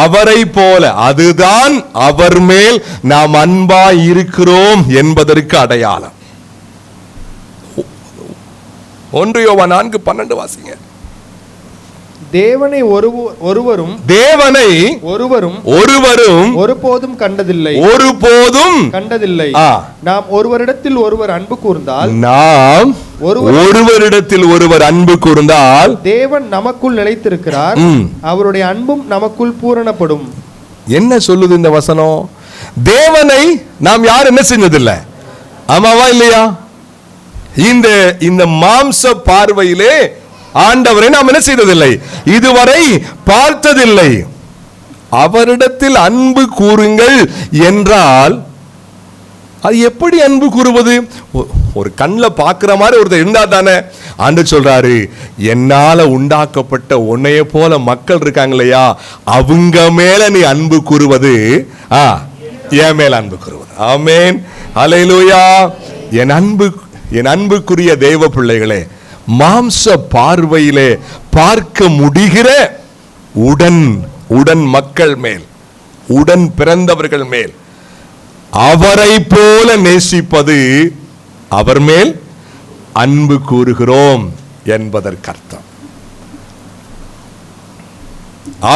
அவரை போல. அதுதான் அவர் மேல் நாம் அன்பாய் இருக்கிறோம் என்பதற்கு அடையாளம். 1 யோவான் 4:12 வாசிங்க. தேவனை ஒருவரும் ஒருபோதும் கண்டதில்லை. நாம் ஒருவரிடத்தில் ஒருவர் அன்பு கூர்ந்தால் தேவன் நமக்குள் நிலைத்திருக்கிறார், அவருடைய அன்பும் நமக்குள் பூரணப்படும். என்ன சொல்லுது இந்த வசனம்? தேவனை நாம் யார் என்ன செஞ்சதில்லை, ஆமாவா இல்லையா? இந்த மாம்ச பார்வையிலே ஆண்டவரை நாம் என்ன செய்ததில்லை, இதுவரை பார்த்ததில்லை. அவரிடத்தில் அன்பு கூறுங்கள் என்றால் அது எப்படி அன்பு கூறுவது? ஒரு கண்ணில் பார்க்கிற மாதிரி ஒருத்தர் இருந்தா தானே. ஆண்டவர் சொல்றாரு, என்னால உண்டாக்கப்பட்ட உன்னைய போல மக்கள் இருக்காங்க இல்லையா, அவங்க மேல நீ அன்பு கூறுவது என் மேல அன்பு கூறுவது. ஆமென், ஹல்லேலூயா. என் அன்புக்குரிய தெய்வ பிள்ளைகளே, மாம்ச பார்வையிலே பார்க்க முடிகிற உடன் மக்கள் மேல், உடன் பிறந்தவர்கள் மேல் அவரை போல நேசிப்பது அவர் மேல் அன்பு கூறுகிறோம் என்பதற்கு அர்த்தம்.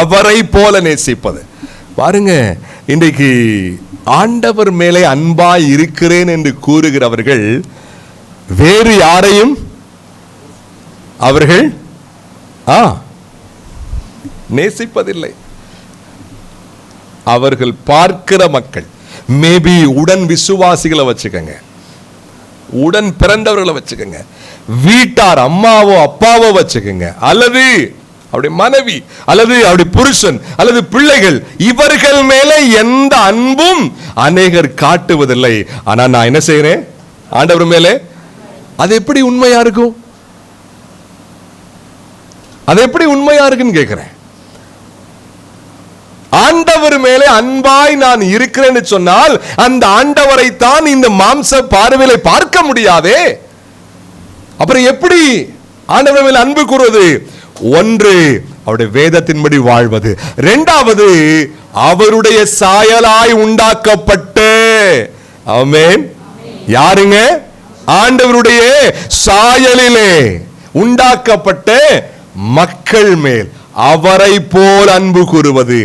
அவரை போல நேசிப்பது. பாருங்க, இன்றைக்கு ஆண்டவர் மேலே அன்பாய் இருக்கிறேன் என்று கூறுகிறவர்கள் வேறு யாரையும் அவர்கள் நேசிப்பதில்லை. அவர்கள் பார்க்கிற மக்கள், மேபி உடன் விசுவாசிகளை வச்சுக்கங்க, உடன் பிறந்தவர்களை வச்சுக்கங்க, வீட்டார் அம்மாவோ அப்பாவோ வச்சுக்கங்க, அல்லது அவருடைய மனைவி அல்லது அவருடைய புருஷன் அல்லது பிள்ளைகள், இவர்கள் மேலே எந்த அன்பும் அநேகர் காட்டுவதில்லை. ஆனா நான் என்ன செய்யறேன் ஆண்டவர் மேலே? அது எப்படி உண்மையா இருக்கும்? அது எப்படி உண்மையா இருக்குன்னு கேட்கிறேன். ஆண்டவர் மேலே அன்பாய் நான் இருக்கிறேன்னு சொன்னால் அந்த ஆண்டவரை தான் இந்த மாம்ச பார்வையில பார்க்க முடியாதே. அப்புறம் எப்படி ஆண்டவர் மேலே அன்பு கூறுவது? ஒன்று, அவருடைய வேதத்தின்படி வாழ்வது. இரண்டாவது, அவருடைய சாயலாய் உண்டாக்கப்பட்டு, ஆமென், யாருங்க? ஆண்டவருடைய சாயலிலே உண்டாக்கப்பட்ட மக்கள் மேல் அவரை போல் அன்பு கூறுவது.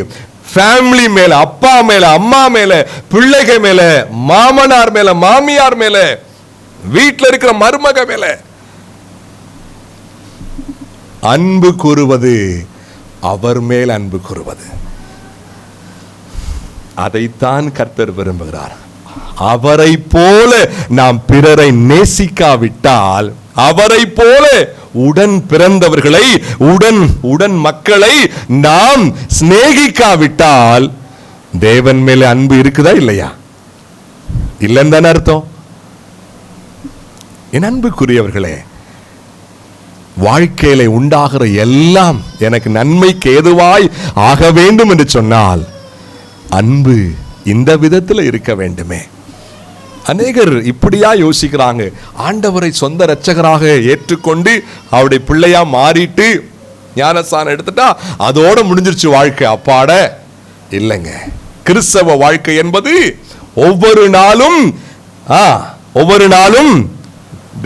ஃபேமிலி மேல, அப்பா மேல, அம்மா மேல, பிள்ளைகள் மேல, மாமனார் மேல, மாமியார் மேல, வீட்டில் இருக்கிற மருமக மேல அன்பு கூறுவது, அவர் மேல் அன்பு கூறுவது. அதைத்தான் கர்த்தர் விரும்புகிறார். அவரை போல நாம் பிறரை நேசிக்காவிட்டால், அவரை போல உடன் பிறந்தவர்களை, உடன் மக்களை நாம் சிநேகிக்காவிட்டால் தேவன் மேல அன்பு இருக்குதா இல்லையா? இல்லைன்னு தானே அர்த்தம். என் அன்புக்குரியவர்களே, வாழ்க்கையில உண்டாகிற எல்லாம் எனக்கு நன்மைக்கு ஏதுவாய் ஆக வேண்டும் என்று சொன்னால் அன்பு இந்த விதத்தில் இருக்க வேண்டுமே. அநேகர் இப்படியா யோசிக்கிறாங்க. ஆண்டவரை சொந்த இரட்சகராக ஏற்றுக்கொண்டு அவருடைய பிள்ளையா மாறிட்டு ஞானஸ்தானம் எடுத்துட்டா அதோட முடிஞ்சிருச்சு வாழ்க்கை. அப்பாட இல்லைங்க. கிறிஸ்தவ வாழ்க்கை என்பது ஒவ்வொரு நாளும்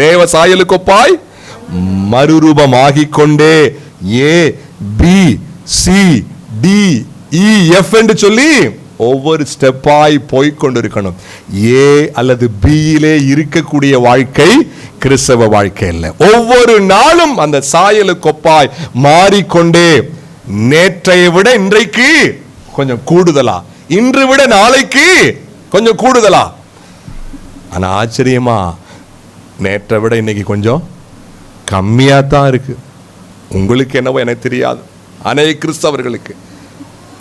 தேவ சாயலுக்கொப்பாய் மறுரூபமாகிக் கொண்டே ABCDEF என்று சொல்லி ஒவ்வொரு ஸ்டெப்பாய் போய்கொண்டிருக்கணும். ஏ அல்லது பியிலே இருக்கக்கூடிய வாழ்க்கை கிறிஸ்தவ வாழ்க்கை இல்லை. ஒவ்வொரு நாளும் அந்த சாயலுக்கொப்பாய் மாறிக்கொண்டே, நேற்றைய விட இன்றைக்கு கொஞ்சம் கூடுதலா, இன்று விட நாளைக்கு கொஞ்சம் கூடுதலா. ஆனா ஆச்சரியமா நேற்றை விட இன்னைக்கு கொஞ்சம் கம்மியா தான் இருக்கு. உங்களுக்கு என்னவோ எனக்கு தெரியாது, அநேக கிறிஸ்தவர்களுக்கு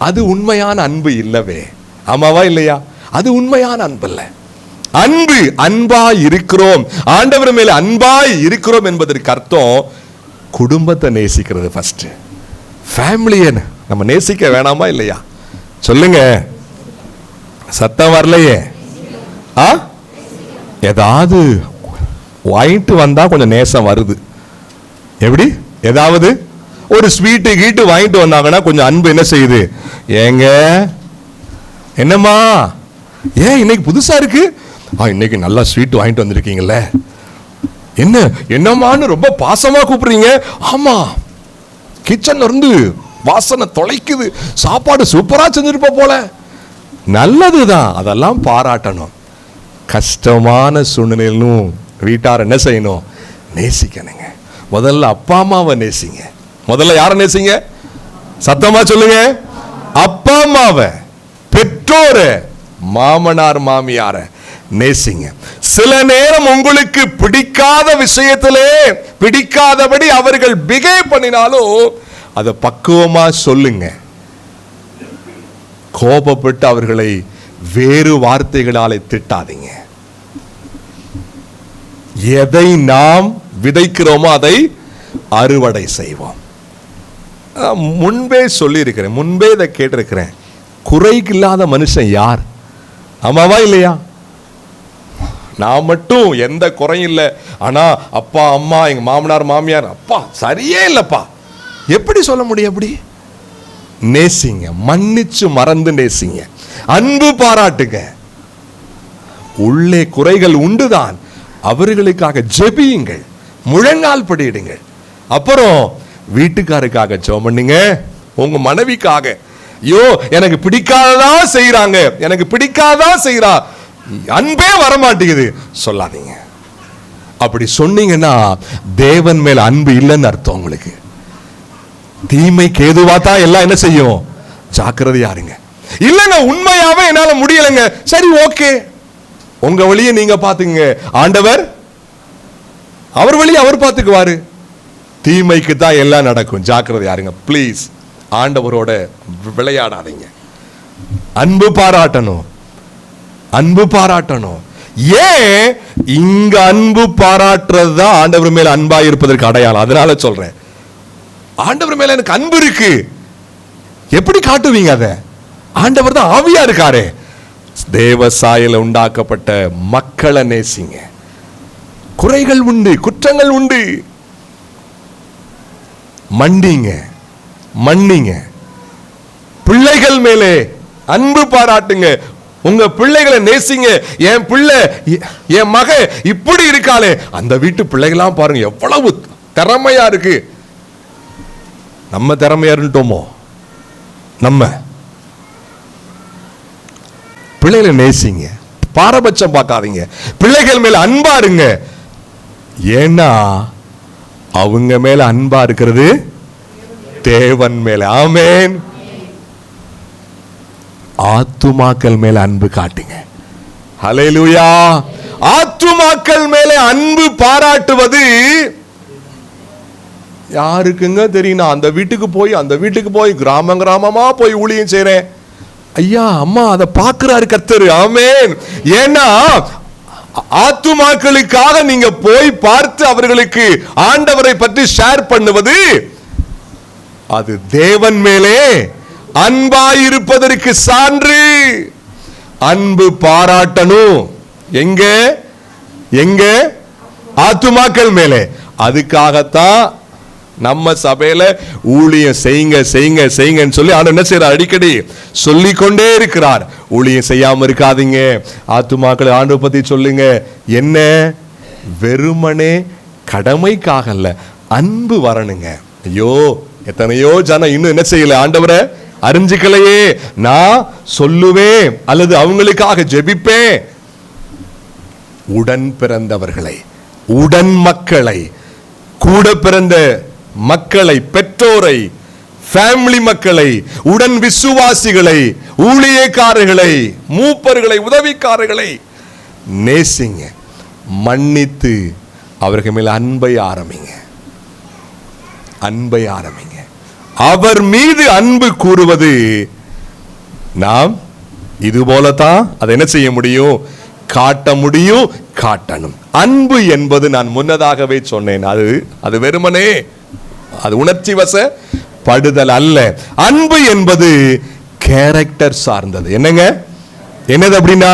அது உண்மையான அன்பு இல்லவே. ஆமாவா இல்லையா? அது உண்மையான அன்பு இல்ல. அன்பாய் இருக்கிறோம், ஆண்டவர் மேல அன்பாய் இருக்கிறோம் என்பதற்கு அர்த்தம் குடும்பத்தை நேசிக்கிறது. ஃபர்ஸ்ட் ஃபேமிலியை நம்ம நேசிக்க வேணாமா இல்லையா? சொல்லுங்க, சத்தம் வரலையே. ஏதாவது வாங்கிட்டு வந்தா கொஞ்சம் நேசம் வருது. எப்படி? ஏதாவது ஒரு ஸ்வீட்டு கீட்டு வாங்கிட்டு வந்தாங்கன்னா கொஞ்சம் அன்பு என்ன செய்யுது? ஏங்க என்னம்மா, ஏன் இன்னைக்கு புதுசா இருக்கு? இன்னைக்கு நல்லா ஸ்வீட் வாங்கிட்டு வந்திருக்கீங்கல்ல, என்னம்மான்னு ரொம்ப பாசமா கூப்பிடுறீங்க. ஆமா, கிச்சன்ல இருந்து வாசனை தொலைக்குது, சாப்பாடு சூப்பரா செஞ்சிருப்ப போல. நல்லதுதான், அதெல்லாம் பாராட்டணும். கஷ்டமான சூழ்நிலையிலும் வீட்டார் என்ன செய்யணும்? நேசிக்கணுங்க. முதல்ல அப்பா அம்மாவை நேசிங்க. முதல்ல யாரை நேசிங்க? சத்தமா சொல்லுங்க. அப்பா அம்மாவை, பெற்றோரை, மாமனார் மாமியார நேசிங்க. சில நேரம் உங்களுக்கு பிடிக்காத விஷயத்திலே பிடிக்காதபடி அவர்கள் பிஹேவ் பண்ணினாலும் அதை பக்குவமா சொல்லுங்க. கோபப்பட்டு அவர்களை வேறு வார்த்தைகளாலே திட்டாதீங்க. எதை நாம் விதைக்கிறோமோ அதை அறுவடை செய்வோம். முன்பே சொல்லி இருக்கிறேன், முன்பே இதை கேட்டிருக்கிறேன். குறைக்கு இல்லாத மனுஷன் யார்? ஆமாவா இல்லையா? நான் மட்டும் எந்த குறையும் இல்லை, ஆனா அப்பா அம்மா, எங்க மாமனார் மாமியார், அப்பா சரியே இல்லப்பா, எப்படி சொல்ல முடியும்? எப்படி நேசிங்க, மன்னிச்சு மறந்து நேசிங்க, அன்பு பாராட்டுங்க. உள்ளே குறைகள் உண்டுதான், அவர்களுக்காக ஜெபியுங்கள், முழங்கால் படியிடுங்கள். அப்புறம் வீட்டுக்காருக்காக ஜெபம் பண்ணுங்க, உங்க மனைவிக்காக, ஐயோ எனக்கு பிடிக்காததா செய்யறாங்க, எனக்கு பிடிக்காததா செய்யறா, அன்பே வரமாட்டேங்குது சொல்லாதீங்க. அப்படி சொன்னீங்கன்னா தேவன் மேல அன்பு இல்லைன்னு அர்த்தம். உங்களுக்கு தீமைக்கு ஏதுவா தான் எல்லாம் என்ன செய்யும், ஜாக்கிரதையா இருங்க. இல்லங்க உண்மையாவே என்னால முடியலைங்க, சரி ஓகே, உங்க வழியை நீங்க பாத்துங்க, ஆண்டவர் அவர் வழியை அவர் பாத்துக்குவாரு. தீமைக்கு தான் எல்லாம் நடக்கும், ஜாக்கிரதையா இருங்க ப்ளீஸ். ஆண்டவரோட விளையாடாதீங்க. அன்பு பாராட்டணும், அன்பு பாராட்டணும். ஏன் இங்க அன்பு பாராட்டுறது தான் ஆண்டவர் மேல அன்பா இருப்பதற்கு அடையாளம். அதனால சொல்றேன், ஆண்டவர் மேல எனக்கு அன்பு இருக்கு. எப்படி காட்டுவீங்க அத? ஆண்டவர் தான் ஆவியா இருக்காரே. தேவ சாயல உண்டாக்கப்பட்ட மக்களை நேசிங்க. குறைகள் உண்டு, குற்றங்கள் உண்டு, மன்னிங்க, மன்னிங்க. பிள்ளைகள் மேலே அன்பு பாராட்டுங்க. உங்க பிள்ளைகளை நேசிங்க. என் பிள்ளை, என் மக இப்படி இருக்காளே, அந்த வீட்டு பிள்ளைகளாம் பாருங்க எவ்வளவு திறமையா இருக்கு. நம்ம திறமையா இருந்துட்டோமோ? நம்ம பிள்ளைகளை நேசிங்க, பாரபட்சம் பார்க்காதீங்க, பிள்ளைகள் மேல அன்பா இருங்க. ஏன்னா அவங்க மேல அன்பா இருக்கிறது தேவன் மேல. ஆமென். ஆத்துமாக்கள் மேல அன்பு காட்டுங்க. ஹல்லேலூயா. ஆத்துமாக்கள் மேல அன்பு பாராட்டுவது யாருக்குங்க தெரியும்? அந்த வீட்டுக்கு போய் கிராமமா போய் ஊழியம் செய்றேன். ஐயா அம்மா அதை பார்க்கிறாரு கர்த்தர். ஆமென். ஏன்னா ஆத்துமாக்களுக்காக நீங்க போய் பார்த்து அவர்களுக்கு ஆண்டவரை பற்றி ஷேர் பண்ணுவது அது தேவன் மேலே அன்பாயிருப்பதற்கு சான்று. அன்பு பாராட்டணும் எங்க எங்க? ஆத்துமாக்கள் மேலே. அதுக்காகத்தான் நம்ம சபையில ஊழியம் செய்யுங்க செய்யுங்க செய்யுங்கன்னு சொல்லி ஆனா என்ன செய்யறார்? அடிக்கடி சொல்லிக்கொண்டே இருக்கிறார். ஊழியம் செய்யாம இருக்காதீங்க, ஆத்துமாக்களை ஆண்டவரை பத்தி சொல்லுங்க. என்ன? வெறுமனே கடமைக்காக இல்ல, அன்பு வரணுங்க. ஐயோ எத்தனையோ ஜனம் இன்னும் என்ன செய்யல, ஆண்டவரை அறிஞ்சிக்கலையே. நான் சொல்லுவேன் அல்லது அவங்களுக்காக ஜெபிப்பேன். உடன் பிறந்தவர்களை, உடன் மக்களை, கூட பிறந்த மக்களை, பெற்றோரை, ஃபேமிலி மக்களை, உடன் விசுவாசிகளை, ஊழியக்காரர்களை, மூப்பர்களை, உதவிக்காரர்களை நேசிங்க. மன்னித்து அவர்கள் மேல் அன்பை ஆரம்பிங்க, அன்பை ஆரம்பிங்க. அவர் மீது அன்பு கூறுவது நாம் இது போலதான் அதை என்ன செய்ய முடியும்? காட்ட முடியும், காட்டணும். அன்பு என்பது நான் முன்னதாகவே சொன்னேன், அது வெறுமனே அது உணர்ச்சி வசப்படுதல் அல்ல. அன்பு என்பது கேரக்டர் சார்ந்தது. என்னங்க? என்னது அப்படின்னா?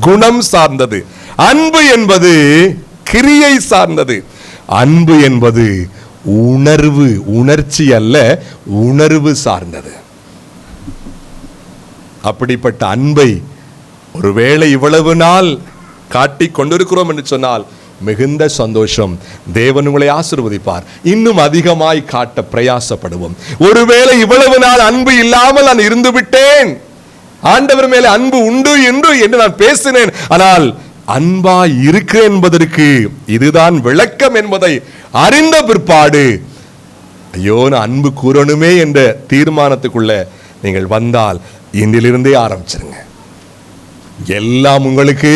குணம் சார்ந்தது. அன்பு என்பது கிரியை சார்ந்தது. அன்பு என்பது உணர்வு, உணர்ச்சி அல்ல, உணர்வு சார்ந்தது. அப்படிப்பட்ட அன்பை ஒருவேளை இவ்வளவு நாள் காட்டிக் கொண்டிருக்கிறோம் என்று சொன்னால் மிகுந்த சந்தோஷம். தேவன் உங்களை ஆசீர்வதிப்பார். இன்னும் அதிகமாய் காட்ட பிரயாசப்படுவோம். ஒருவேளை இவ்வளவு நாள் அன்பு இல்லாமல் நான் இருந்து விட்டேன், ஆண்டவர் மேலே அன்பு உண்டு என்று நான் பேசினேன், ஆனால் அன்பா இருக்கு என்பதற்கு இதுதான் விளக்கம் என்பதை அறிந்த பிற்பாடு ஐயோ நான் அன்பு கூறணுமே என்ற தீர்மானத்துக்குள்ள நீங்கள் வந்தால் இன்றிலிருந்தே ஆரம்பிச்சிருங்க. எல்லாம் உங்களுக்கு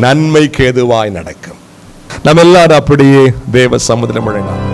நன்மைக்கு ஏதுவாய் நடக்கும். நம்ம எல்லாரும் அப்படியே தேவ சமுதிரம் முழங்கலாம்.